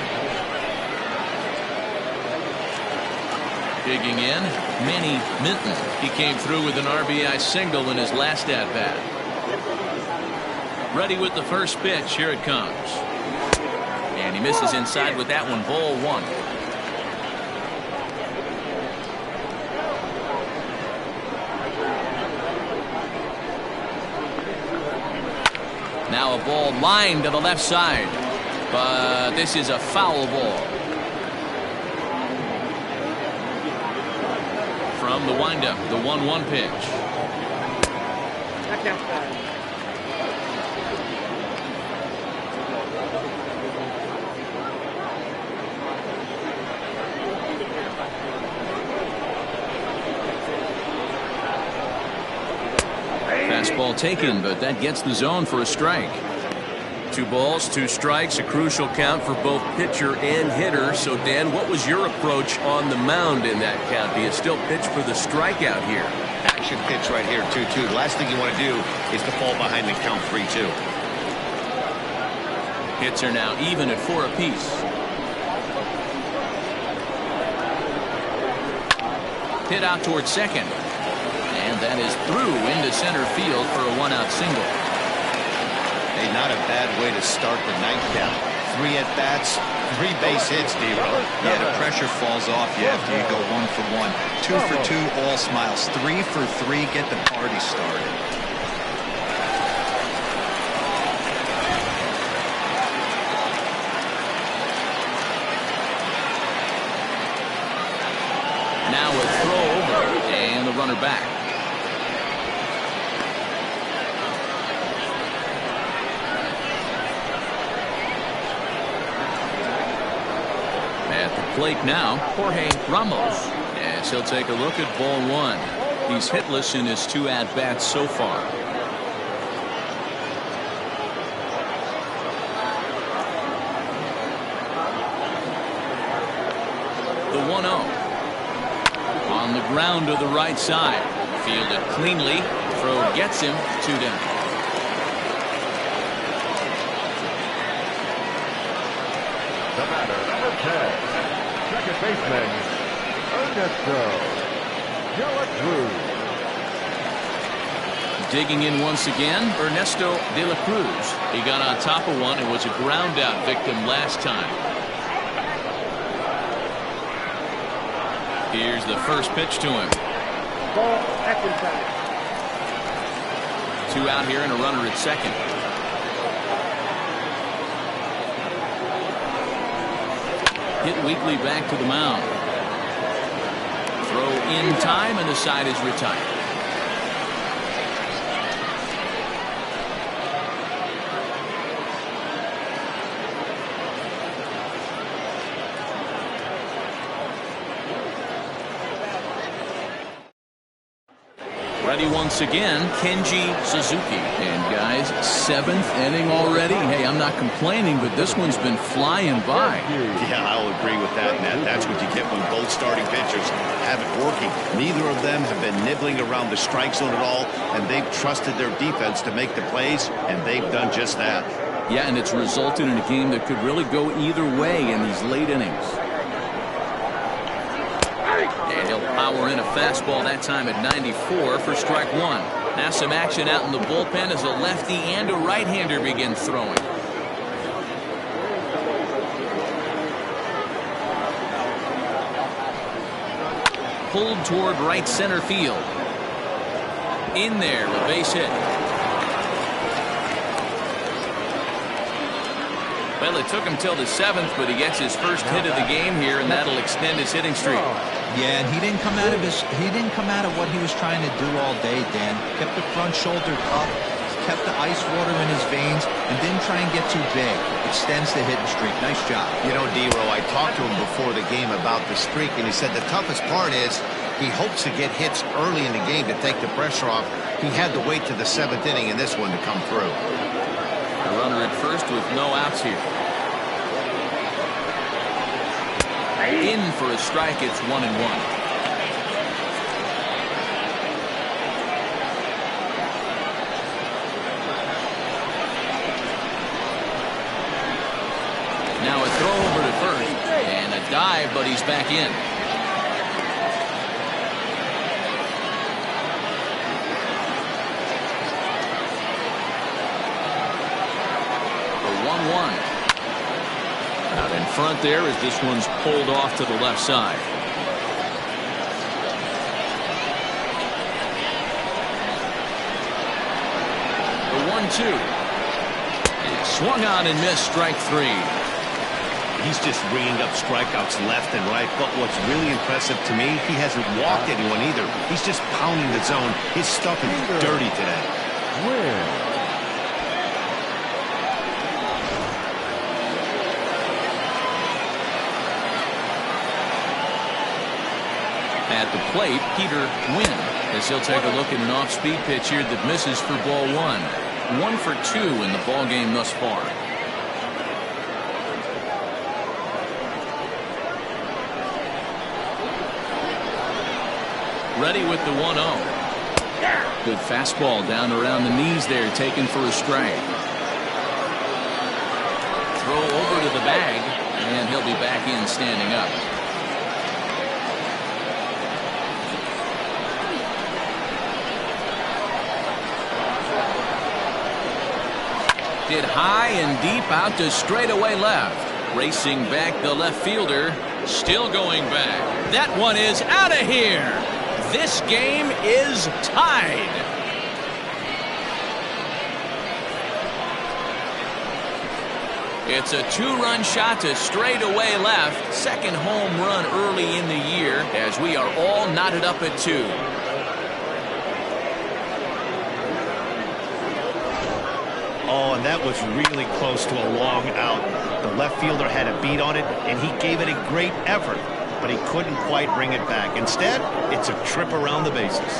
Digging in, Manny Minton. He came through with an RBI single in his last at-bat. Ready with the first pitch. Here it comes. And he misses inside with that one. Ball 1. Now a ball lined to the left side, but this is a foul ball. From the windup, the 1-1 pitch. That's outside. Fastball taken, but that gets the zone for a strike. 2 balls, 2 strikes, a crucial count for both pitcher and hitter. So, Dan, what was your approach on the mound in that count? Do you still pitch for the strikeout here? Action pitch right here, 2-2. The last thing you want to do is to fall behind and count 3-2. Hits are now even at 4 apiece. Hit out towards second. And that is through into center field for a 1-out single. Hey, not a bad way to start the nightcap. 3 at-bats, 3 base hits, D-Row. Yeah, the pressure falls off you after you go 1 for 1. 2 for 2, all smiles. 3 for 3, get the party started. Now a throw over and the runner back. At the plate now, Jorge Ramos. As he'll take a look at ball 1. He's hitless in his 2 at-bats so far. The 1-0. On the ground to the right side. Fielded cleanly. Throw gets him 2 down. The batter, number 10, second baseman, Ernesto De La Cruz. Digging in once again, Ernesto De La Cruz. He got on top of one and was a ground out victim last time. Here's the first pitch to him. Ball, that's inside. 2 out here and a runner at second. Hit weakly back to the mound. Throw in time and the side is retired. Ready once again, Kenji Suzuki. And guys, 7th inning already. Hey, I'm not complaining, but this one's been flying by. Yeah, I'll agree with that, Matt. That's what you get when both starting pitchers have it working. Neither of them have been nibbling around the strike zone at all, and they've trusted their defense to make the plays, and they've done just that. Yeah, and it's resulted in a game that could really go either way in these late innings. And he'll power in a fastball that time at 94 for strike 1. Now some action out in the bullpen as a lefty and a right-hander begin throwing. pulled toward right center field. In there, a base hit. Well, it took him till the 7th, but he gets his first hit of the game here, and that'll extend his hitting streak. Yeah, and he didn't come out of what he was trying to do all day, Dan. Kept the front shoulder up, kept the ice water in his veins, and didn't try and get too big. Extends the hitting streak. Nice job. You know, D-Row, I talked to him before the game about the streak, and he said the toughest part is he hopes to get hits early in the game to take the pressure off. He had to wait to the 7th inning in this one to come through. A runner at first with no outs here. In for a strike. It's 1-1. Now a throw over to first and a dive, but he's back in. For 1-1. Out in front there as this one's pulled off to the left side. The 1-2. And swung on and missed, strike 3. He's just ringing up strikeouts left and right, but what's really impressive to me, he hasn't walked anyone either. He's just pounding the zone. His stuff is dirty today. Win. At the plate, Peter Wynn, as he'll take a look at an off-speed pitch here that misses for ball 1. 1 for 2 in the ball game thus far. Ready with the 1-0. Good fastball down around the knees there, taken for a strike. Throw over to the bag, and he'll be back in standing up. Hit high and deep out to straightaway left. Racing back the left fielder. Still going back. That one is out of here. This game is tied. It's a 2-run shot to straightaway left. Second home run early in the year as we are all knotted up at 2. Oh, and that was really close to a long out. The left fielder had a beat on it, and he gave it a great effort, but he couldn't quite bring it back. Instead, it's a trip around the bases.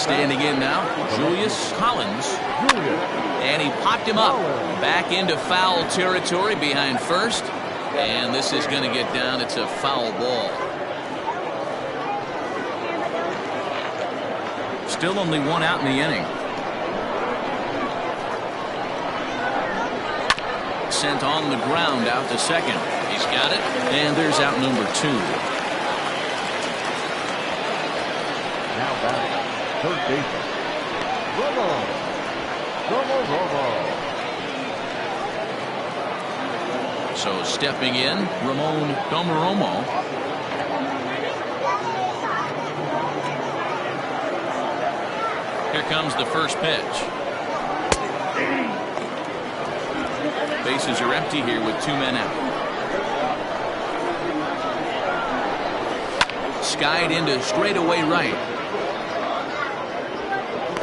Standing in now, Julius Collins. And he popped him up. Back into foul territory behind first. And this is going to get down. It's a foul ball. Still only 1 out in the inning. Sent on the ground out to second. He's got it. And there's out number 2. Now back, third baseman, Romo. So stepping in, Ramon Domaromo. Here comes the first pitch. Bases are empty here with 2 men out. Skied into straightaway right.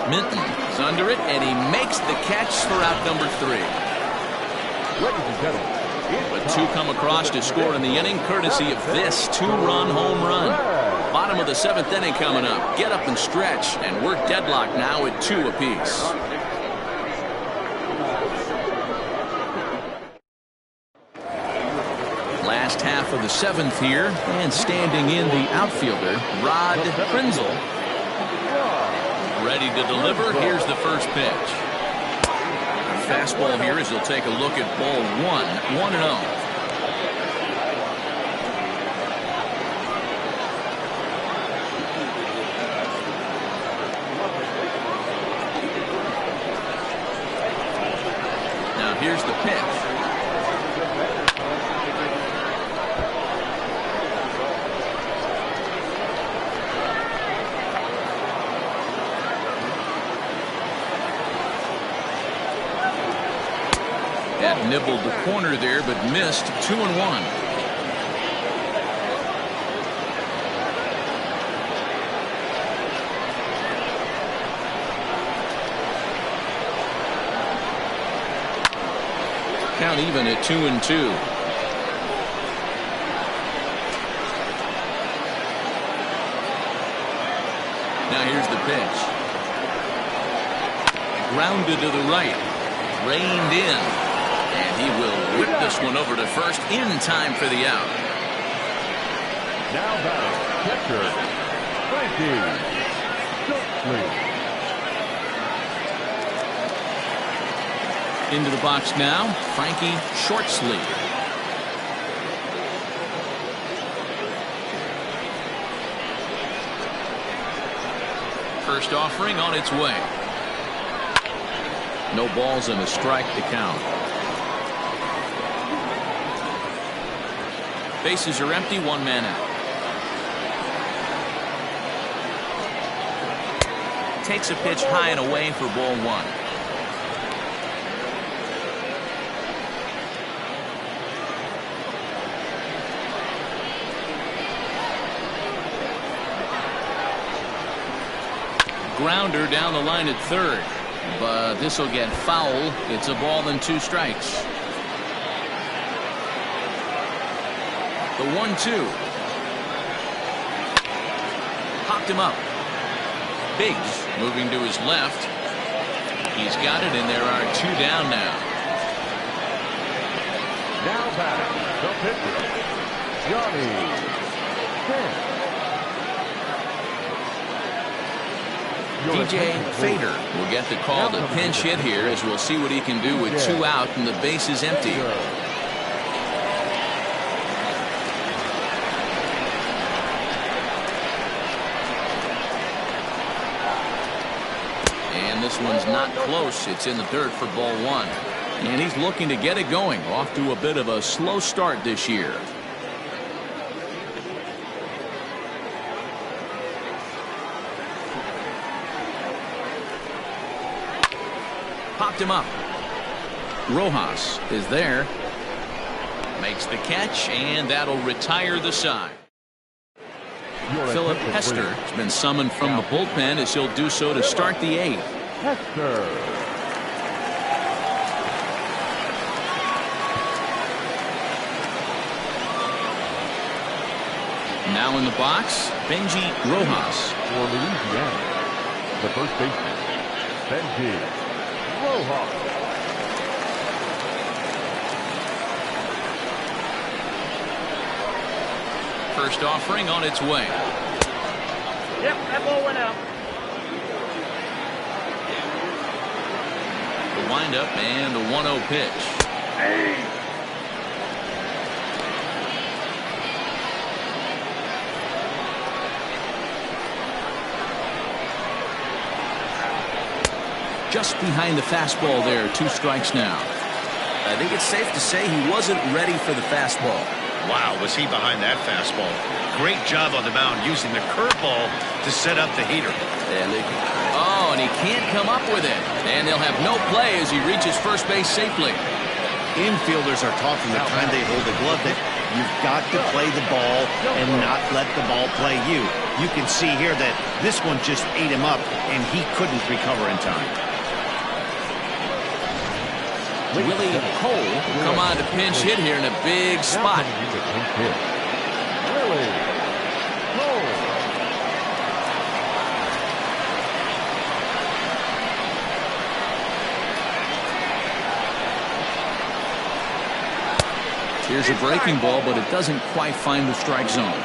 Minton is under it, and he makes the catch for out number 3. Ladies and gentlemen, But 2 come across to score in the inning, courtesy of this 2-run home run. Bottom of the 7th inning coming up. Get up and stretch, and we're deadlocked now at 2 apiece. Last half of the 7th here, and standing in the outfielder, Rod Prinzel. Ready to deliver. Here's the first pitch. Fastball here as he'll take a look at ball 1. 1-0. Here's the pitch. Nibbled the corner there, but missed 2-1. Count even at 2-2. Now here's the pitch. Grounded to the right. Reined in. And he will whip this one over to first in time for the out. Now batting, catcher, Frankie Shortley. Into the box now, Frankie Shortley. First offering on its way. No balls and a strike to count. Bases are empty, one man out. Takes a pitch high and away for ball one. Grounder down the line at third, but this will get foul. It's a ball and 2 strikes. The 1-2. Popped him up. Biggs moving to his left. He's got it, and there are 2 down now. Now batting, the pitcher, Johnny Kent. DJ Fader will get the call to pinch hit here, as we'll see what he can do with 2 out and the bases empty. And this one's not close. It's in the dirt for ball 1. And he's looking to get it going. Off to a bit of a slow start this year. Popped him up. Rojas is there. Makes the catch, and that'll retire the side. Philip Hester has been summoned from the bullpen, as he'll do so to start the 8th. Hester. Now in the box, Benji Rojas. For Louisiana, the first baseman, Benji Rojas. First offering on its way. Yep, that ball went out. The windup and the 1-0 pitch. Hey. Just behind the fastball there. 2 strikes now. I think it's safe to say he wasn't ready for the fastball. Wow, was he behind that fastball. Great job on the mound using the curveball to set up the heater. And he can't come up with it. And they'll have no play as he reaches first base safely. Infielders are taught from the time they hold the glove that you've got to play the ball and not let the ball play you. You can see here that this one just ate him up, and he couldn't recover in time. Willie Cole will come on to pinch hit here in a big spot. Willie Cole. Here's a breaking ball, but it doesn't quite find the strike zone.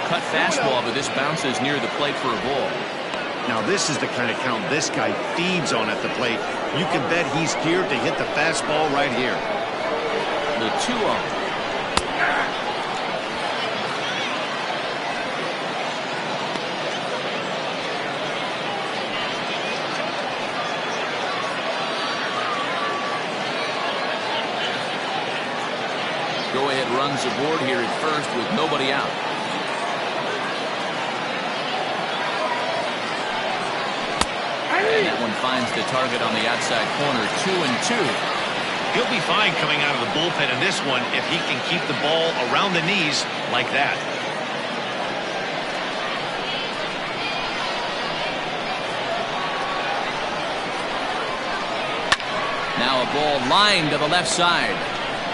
Cut fastball, but this bounces near the plate for a ball. Now this is the kind of count this guy feeds on at the plate. You can bet he's geared to hit the fastball right here. The 2-0. Go ahead runs aboard here at first with nobody out. And that one finds the target on the outside corner, 2-2. He'll be fine coming out of the bullpen in this one if he can keep the ball around the knees like that. Now a ball lined to the left side,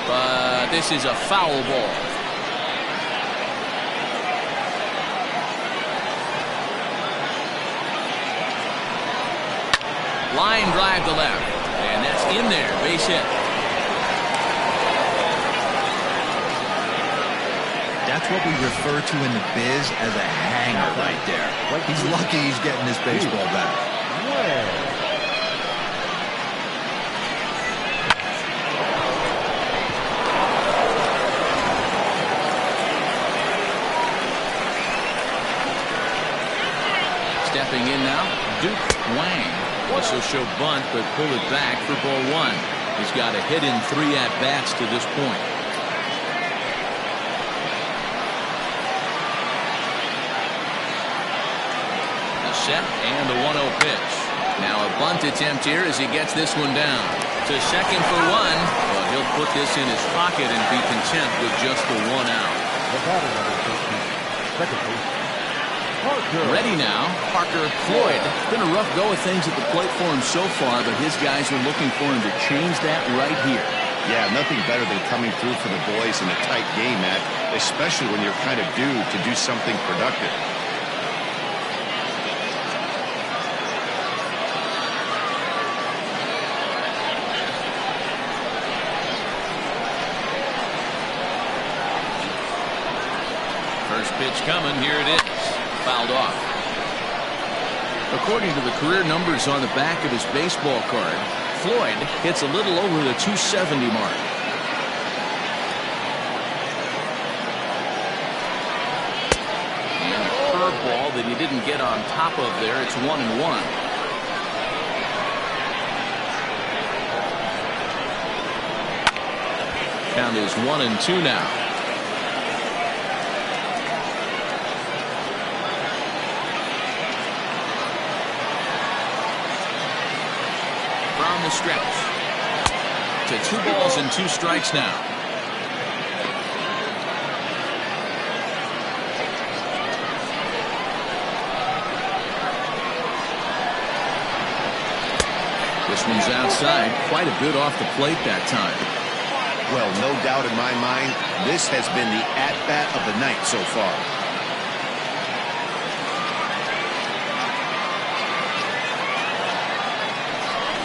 but this is a foul ball. Line drive to left, and that's in there, base hit. That's what we refer to in the biz as a hanger right there. He's lucky he's getting this baseball back. Stepping in now, Duke Wang. This will show bunt, but pull it back for ball one. He's got a hit in 3 at-bats to this point. A set and the 1-0 pitch. Now a bunt attempt here as he gets this one down. To second for 1, but he'll put this in his pocket and be content with just the 1 out. The batter number 13, second base, Parker. Ready now, Parker Floyd. It's been a rough go of things at the plate for him so far, but his guys are looking for him to change that right here. Yeah, nothing better than coming through for the boys in a tight game, Matt, especially when you're kind of due to do something productive. First pitch coming, here it is. Fouled off. According to the career numbers on the back of his baseball card, Floyd hits a little over the 270 mark. And a curveball that he didn't get on top of there. It's 1-1. Count is 1-2 now. The stretch to 2 balls and 2 strikes now. This one's outside, quite a bit off the plate that time. Well, no doubt in my mind, this has been the at-bat of the night so far.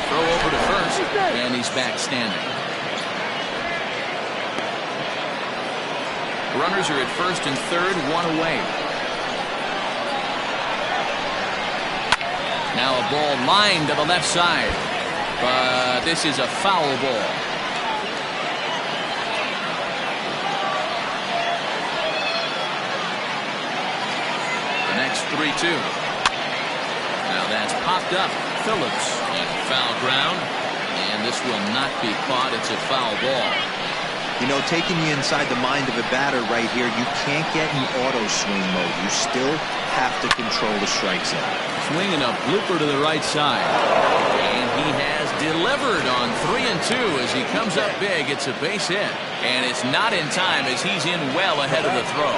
Throw over to first, and he's back standing. Runners are at first and third, 1 away. Now a ball lined to the left side, but this is a foul ball. The next 3-2. Now that's popped up. Phillips on foul ground, and this will not be caught. It's a foul ball. You know, taking you inside the mind of a batter right here, you can't get in auto swing mode. You still have to control the strike zone. Swinging a blooper to the right side, and he has delivered on 3-2 as he comes up big. It's a base hit, and it's not in time as he's in well ahead of the throw.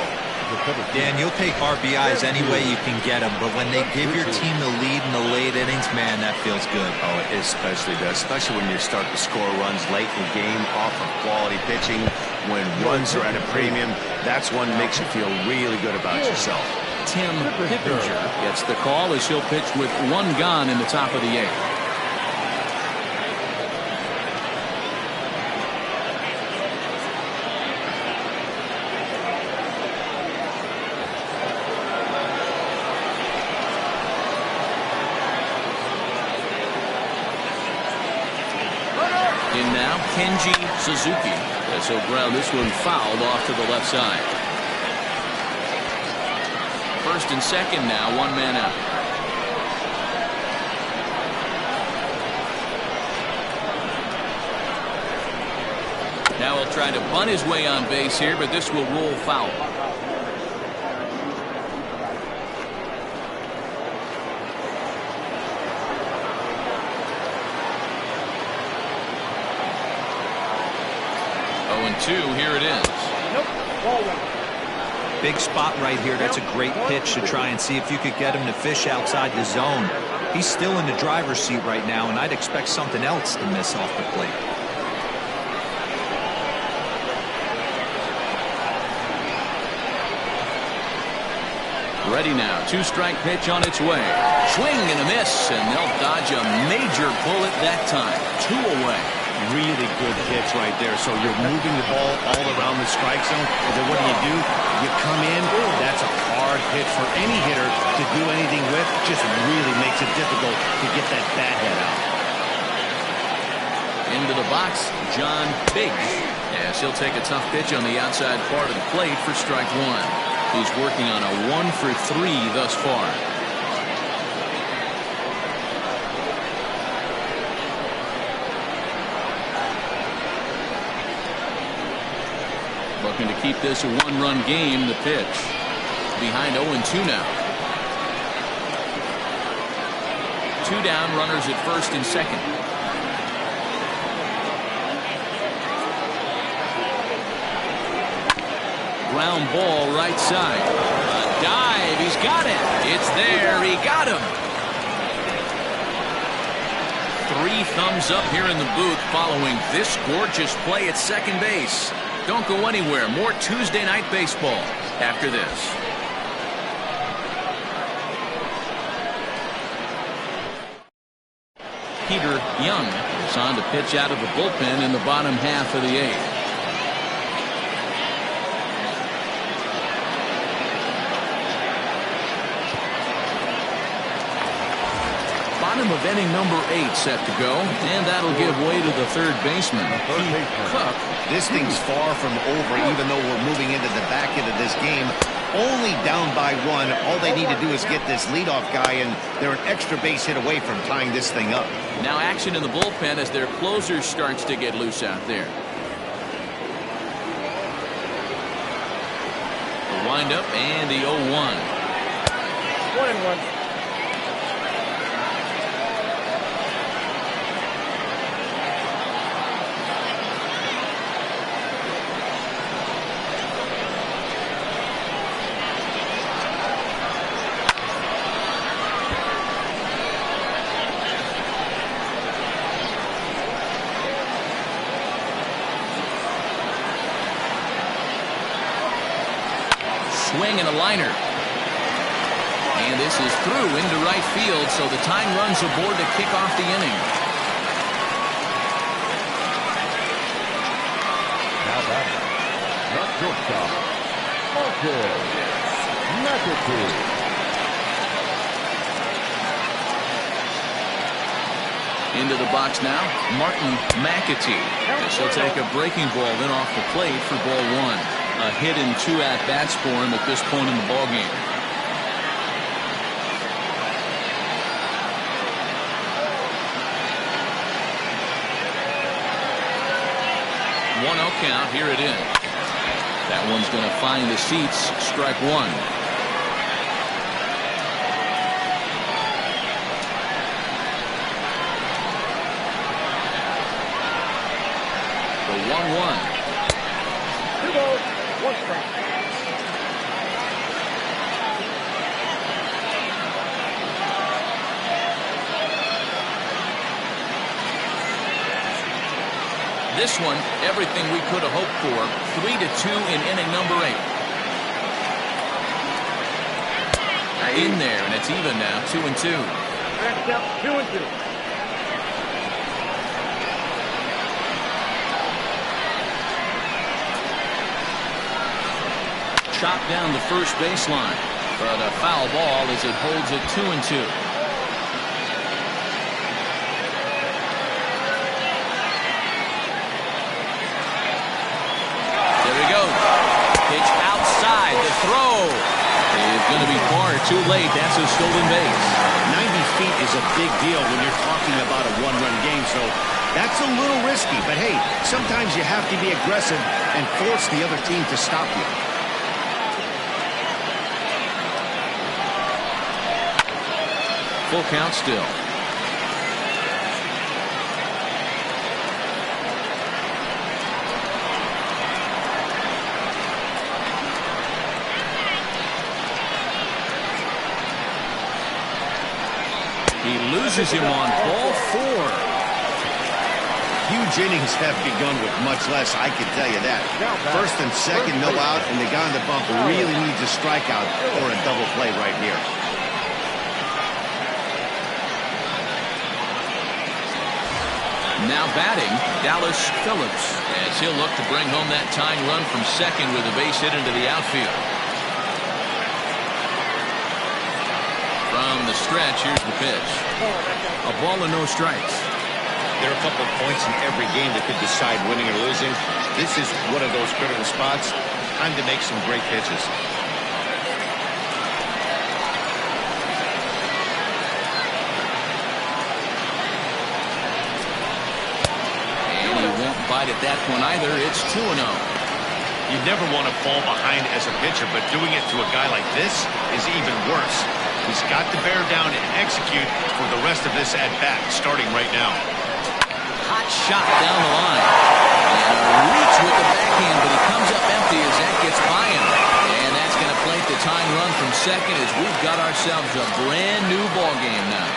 Dan, you'll take RBIs any way you can get them, but when they give your team the lead in the late innings, man, that feels good. Oh, it especially does, especially when you start to score runs late in the game off of quality pitching. When runs are at a premium, that's one that makes you feel really good about yourself. Tim Hippinger gets the call as he'll pitch with 1 gone in the top of the 8th. In now, Kenji Suzuki. As he'll ground this one fouled off to the left side. First and second now, 1 man out. Now he'll try to bunt his way on base here, but this will roll foul. 2. Here it is. Nope. Ball 1. Big spot right here. That's a great pitch to try and see if you could get him to fish outside the zone. He's still in the driver's seat right now, and I'd expect something else to miss off the plate. Ready now. 2-strike pitch on its way. Swing and a miss, and they'll dodge a major bullet that time. 2 away. Really good pitch right there. So you're moving the ball all around the strike zone. And then what do? You come in. That's a hard pitch for any hitter to do anything with. Just really makes it difficult to get that bat head out. Into the box, John Biggs. As he'll take a tough pitch on the outside part of the plate for strike 1. He's working on a 1 for 3 thus far. Looking to keep this a 1-run game. The pitch. Behind 0-2 now. 2 down, runners at first and second. Ground ball right side. A dive. He's got it. It's there. He got him. 3 thumbs up here in the booth following this gorgeous play at second base. Don't go anywhere. More Tuesday night baseball after this. Peter Young is on to pitch out of the bullpen in the bottom half of the 8th. Bottom of inning number 8 set to go, and that'll give way to the third baseman, Cook. This thing's far from over, even though we're moving into the back end of this game. Only down by 1. All they need to do is get this leadoff guy, and they're an extra base hit away from tying this thing up. Now action in the bullpen as their closer starts to get loose out there. The windup and the 0-1. 1-1. Swing and a liner. And this is through into right field, so the tying runs aboard to kick off the inning. Now batting, not shortstop, McAtee. Into the box now, Martin McAtee. As he'll take a breaking ball then off the plate for ball 1. A hit in 2 at-bats for him at this point in the ballgame. One 0 count. Here it is. That one's going to find the seats. Strike 1. The 1-1. 2 balls, 1 strike. This one, everything we could have hoped for. 3-2 in inning number 8. In there, and it's even now. 2-2. Back out 2-2. Chopped down the first baseline, but a foul ball as it holds it 2-2. There we go. Pitch outside. The throw is going to be far too late. That's a stolen base. 90 feet is a big deal when you're talking about a 1-run game, so that's a little risky. But hey, sometimes you have to be aggressive and force the other team to stop you. Full count still. He loses him on ball 4. Huge innings have begun with much less, I can tell you that. First and second, no out, and the guy on the bump really needs a strikeout or a double play right here. Now batting, Dallas Phillips, as he'll look to bring home that tying run from second with a base hit into the outfield. From the stretch, here's the pitch. A ball and no strikes. There are a couple of points in every game that could decide winning or losing. This is one of those critical spots. Time to make some great pitches. Bite at that one either. It's 2-0. You never want to fall behind as a pitcher, but doing it to a guy like this is even worse. He's got to bear down and execute for the rest of this at-bat, starting right now. Hot shot down the line. And a reach with the backhand, but he comes up empty as that gets by him. And that's going to plate the tying run from second as we've got ourselves a brand new ball game now.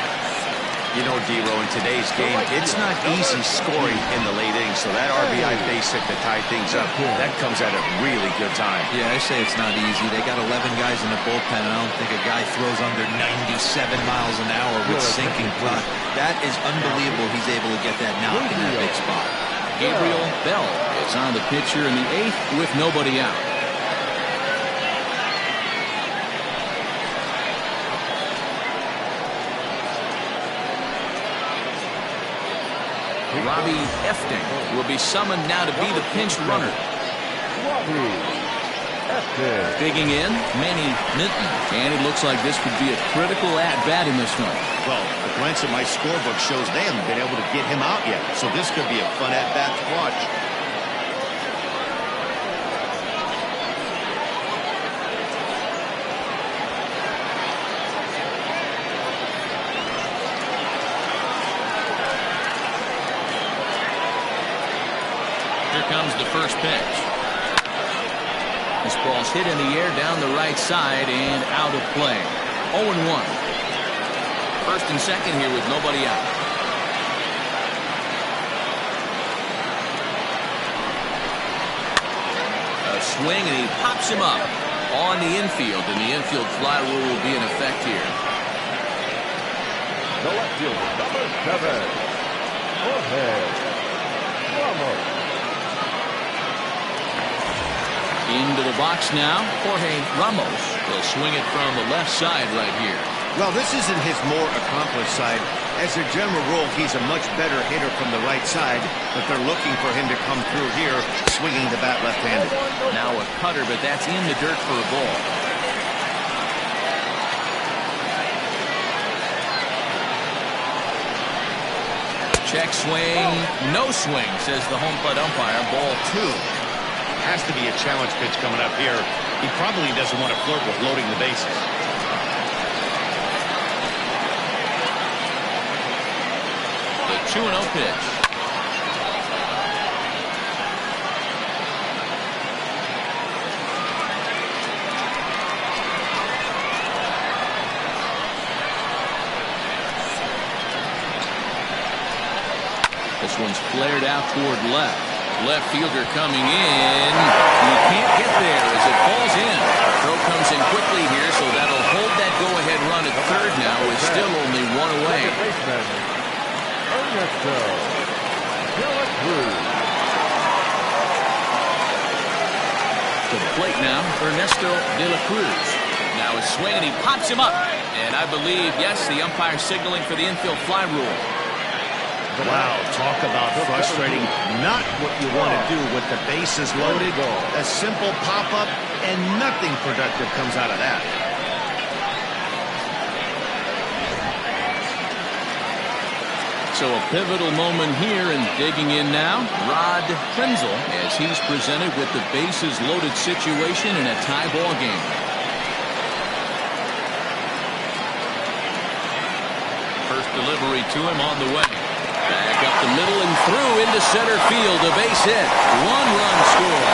You know, D-Row, in today's game, it's not easy scoring in the late innings, so that RBI base hit to tie things up, that comes at a really good time. Yeah, I say it's not easy. They got 11 guys in the bullpen, and I don't think a guy throws under 97 miles an hour with sinking blood. That is unbelievable he's able to get that knock in that big spot. Gabriel Bell is on the pitcher in the 8th with nobody out. Robbie Efting will be summoned now to be the pinch runner. Digging in, Manny Minton. And it looks like this could be a critical at-bat in this one. Well, a glance at my scorebook shows they haven't been able to get him out yet, so this could be a fun at-bat to watch. Here comes the first pitch. This ball's hit in the air down the right side and out of play. 0-1. First and second here with nobody out. A swing and he pops him up on the infield, and the infield fly rule will be in effect here. The left fielder, number 7, Jorge Ramos. Into the box now, Jorge Ramos. He'll swing it from the left side right here. Well, this isn't his more accomplished side. As a general rule, he's a much better hitter from the right side, but they're looking for him to come through here, swinging the bat left-handed. Now a cutter, but that's in the dirt for a ball. Check swing, no swing, says the home plate umpire. Ball 2. Has to be a challenge pitch coming up here. He probably doesn't want to flirt with loading the bases. The 2-0 pitch. This one's flared out toward left. Left fielder coming in. He can't get there as it falls in. Throw comes in quickly here, so that'll hold that go-ahead run at third now with still only one away. To the plate now, Ernesto de la Cruz. Now a swing and he pops him up. And I believe, yes, the umpire signaling for the infield fly rule. Wow, talk about frustrating. Not what you want to do with the bases loaded. A simple pop-up, and nothing productive comes out of that. So a pivotal moment here, and digging in now, Rod Prinzel, as he's presented with the bases loaded situation in a tie ball game. First delivery to him on the way. Back up the middle and through into center field. A base hit. 1-run score.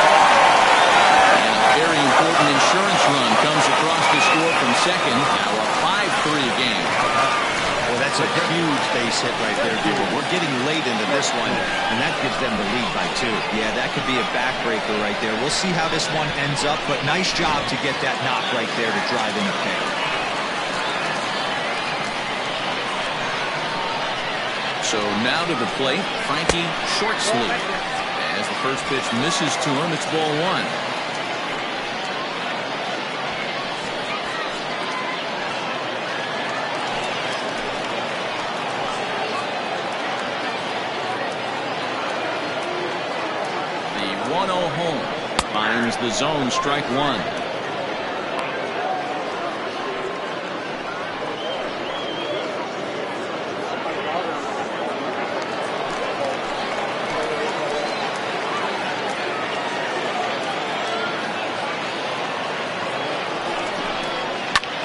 And a very important insurance run comes across the score from second. Now a 5-3 game. Well, That's a huge base hit right there, Debo. We're getting late into this one, and that gives them the lead by 2. Yeah, that could be a backbreaker right there. We'll see how this one ends up, but nice job to get that knock right there to drive in the pair. So now to the plate, Frankie Shortsleeve. As the first pitch misses to him, it's ball 1. The 1-0 home finds the zone, strike 1.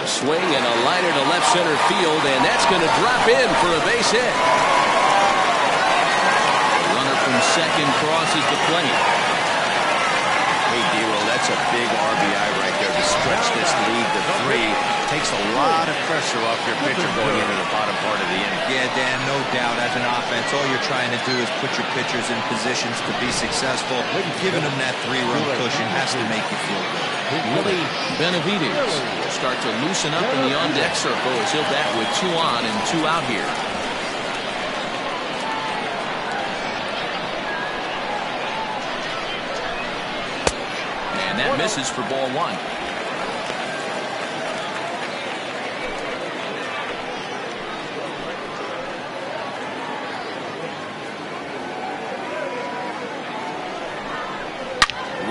Swing and a liner to left center field, and that's going to drop in for a base hit. The runner from second crosses the plate. Hey, Dero, that's a big RBI right there to stretch this lead to 3. Takes a lot of pressure off your pitcher going into the bottom part of the inning. Yeah, Dan, no doubt. As an offense, all you're trying to do is put your pitchers in positions to be successful. Giving them that 3-run cushion has to make you feel good. Willie Benavides will start to loosen up in the on-deck circle as he'll bat with 2 on and 2 out here. And that misses for ball 1.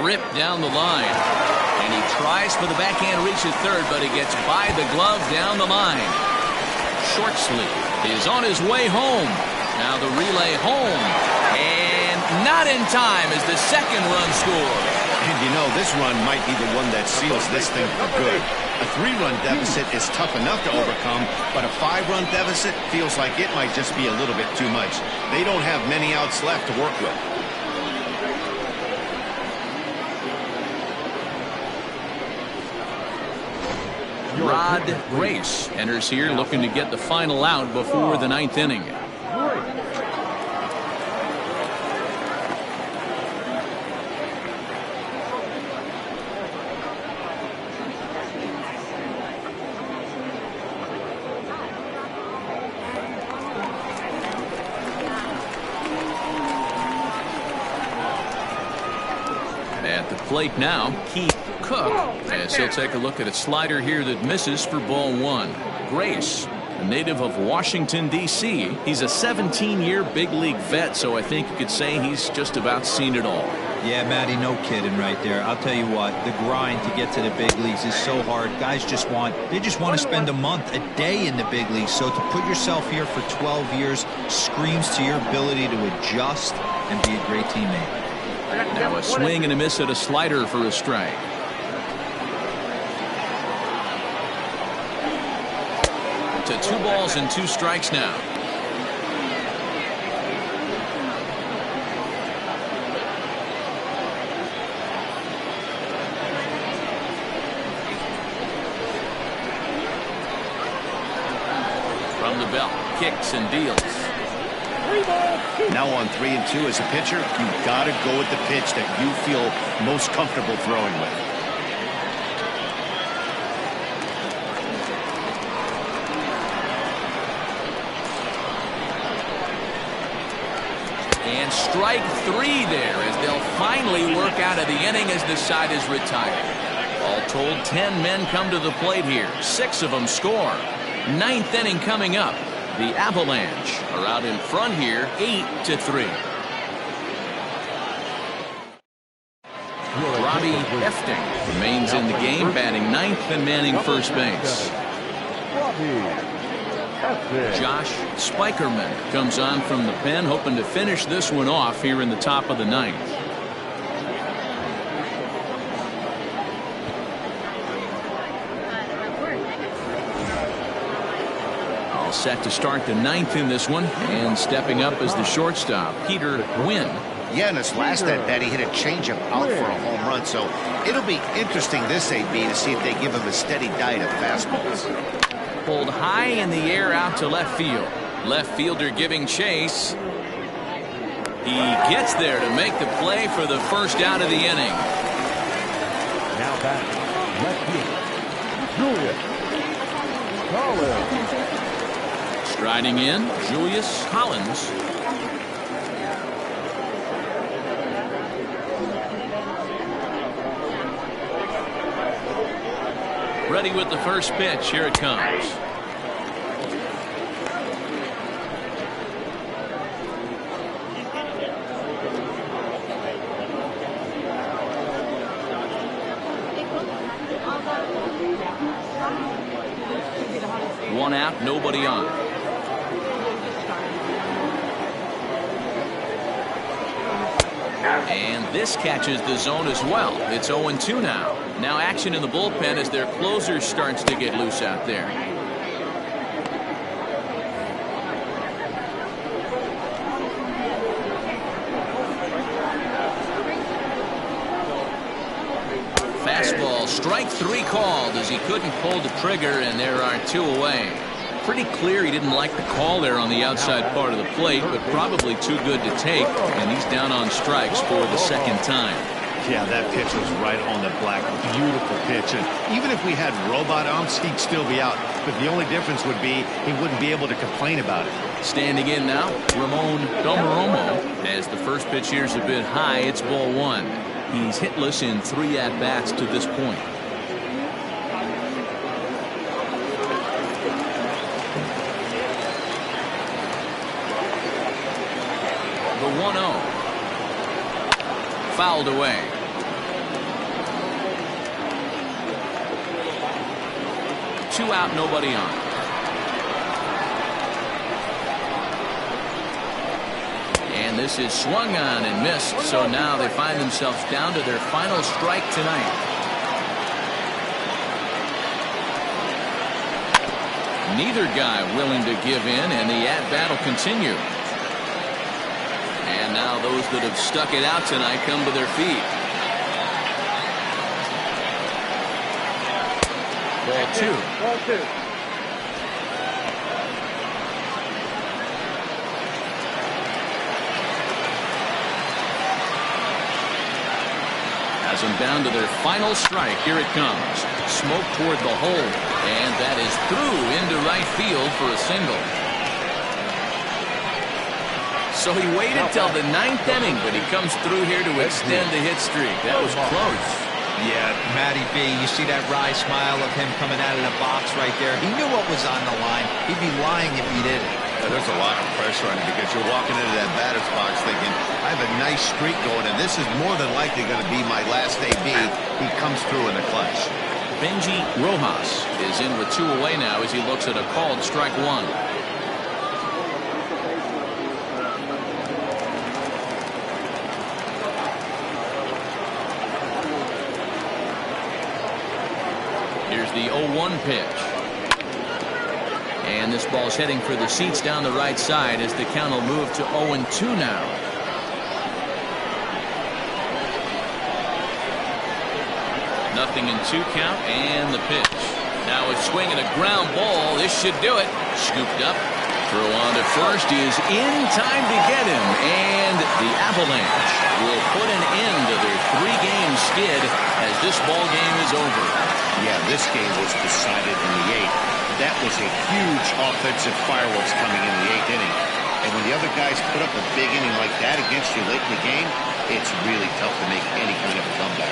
Ripped down the line, and he tries for the backhand reach at third, but he gets by the glove down the line. Shortsleeve is on his way home. Now the relay home, and not in time as the second run scored. And you know, this run might be the one that seals this thing for good. A 3-run deficit is tough enough to overcome, but a 5-run deficit feels like it might just be a little bit too much. They don't have many outs left to work with. Rod Grace enters here looking to get the final out before the 9th inning. At the plate now, Keith Cook, as he'll take a look at a slider here that misses for ball 1. Grace, a native of Washington, D.C. He's a 17-year big league vet, so I think you could say he's just about seen it all. Yeah, Matty, no kidding right there. I'll tell you what, the grind to get to the big leagues is so hard. Guys just want to spend a month, a day in the big leagues. So to put yourself here for 12 years screams to your ability to adjust and be a great teammate. Now a swing and a miss at a slider for a strike. To 2 balls and 2 strikes now. From the belt, kicks and deals. Now on 3 and 2 as a pitcher, you've got to go with the pitch that you feel most comfortable throwing with. And strike 3 there as they'll finally work out of the inning as the side is retired. All told, 10 men come to the plate here. 6 of them score. 9th inning coming up. The Avalanche are out in front here, 8-3. Robbie Efting remains in the game, batting 9th and manning first base. Josh Spikerman comes on from the pen, hoping to finish this one off here in the top of the 9th. Set to start the 9th in this one, and stepping up as the shortstop, Peter Wynn. Yeah, in his last at bat, he hit a changeup out for a home run, so it'll be interesting this AB to see if they give him a steady diet of fastballs. pulled high in the air out to left field. Left fielder giving chase. He gets there to make the play for the first out of the inning. Now back, left field, Julius Collins. Striding in, Julius Collins. Ready with the first pitch. Here it comes. One out, nobody on. And this catches the zone as well. It's 0-2 now. Now action in the bullpen as their closer starts to get loose out there. Fastball, strike 3 called as he couldn't pull the trigger, and there are 2 away. Pretty clear he didn't like the call there on the outside part of the plate, but probably too good to take, and he's down on strikes for the second time. Yeah, that pitch was right on the black. Beautiful pitch. And even if we had robot umps, he'd still be out. But the only difference would be he wouldn't be able to complain about it. Standing in now, Ramon Domaromo. As the first pitch here's a bit high, it's ball 1. He's hitless in 3 at-bats to this point. The 1-0. Fouled away. Two out, nobody on. And this is swung on and missed, so now they find themselves down to their final strike tonight. Neither guy willing to give in, and the at-bat will continue. And now those that have stuck it out tonight come to their feet. Ball 2. Ball 2. Has them down to their final strike. Here it comes. Smoke toward the hole, and that is through into right field for a single. So he waited till the 9th inning, but he comes through here to extend the hit streak. That was close. Yeah, Matty B, you see that wry smile of him coming out of the box right there. He knew what was on the line. He'd be lying if he didn't. There's a lot of pressure on him because you're walking into that batter's box thinking, I have a nice streak going, and this is more than likely going to be my last AB. He comes through in the clutch. Benji Rojas is in with 2 away now as he looks at a called strike 1. Here's the 0-1 pitch. And this ball's heading for the seats down the right side as the count will move to 0-2 now. Nothing in 2 count, and the pitch. Now a swing and a ground ball. This should do it. Scooped up. Throw on to first is in time to get him. And the Avalanche will put an end to their 3-game skid as this ball game is over. Yeah, this game was decided in the 8th. That was a huge offensive fireworks coming in the 8th inning. And when the other guys put up a big inning like that against you late in the game, it's really tough to make any kind of a comeback.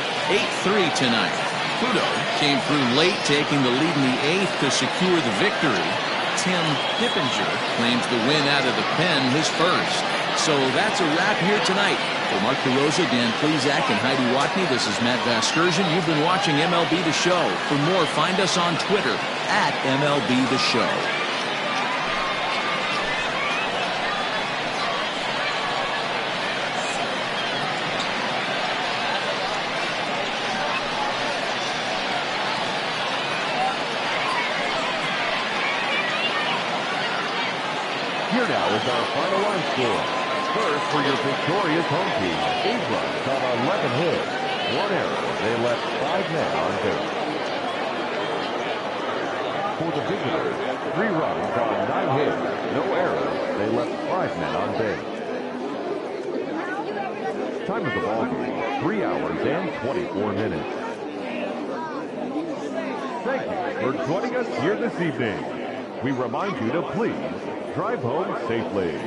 8-3 tonight. Pluto came through late, taking the lead in the 8th to secure the victory. Tim Hippinger claims the win out of the pen, his first. So that's a wrap here tonight. For Mark DeRosa, Dan Plesac, and Heidi Watney, this is Matt Vasgersian. You've been watching MLB The Show. For more, find us on Twitter at MLB The Show. Here now is our final line score. First, for your victorious home team, 8 runs on 11 hits, 1 error. They left 5 men on base. for the visitors. 3 runs on 9 hits, no errors. They left 5 men on base. Time of the ball game, 3 hours and 24 minutes. Thank you for joining us here this evening. We remind you to please drive home safely.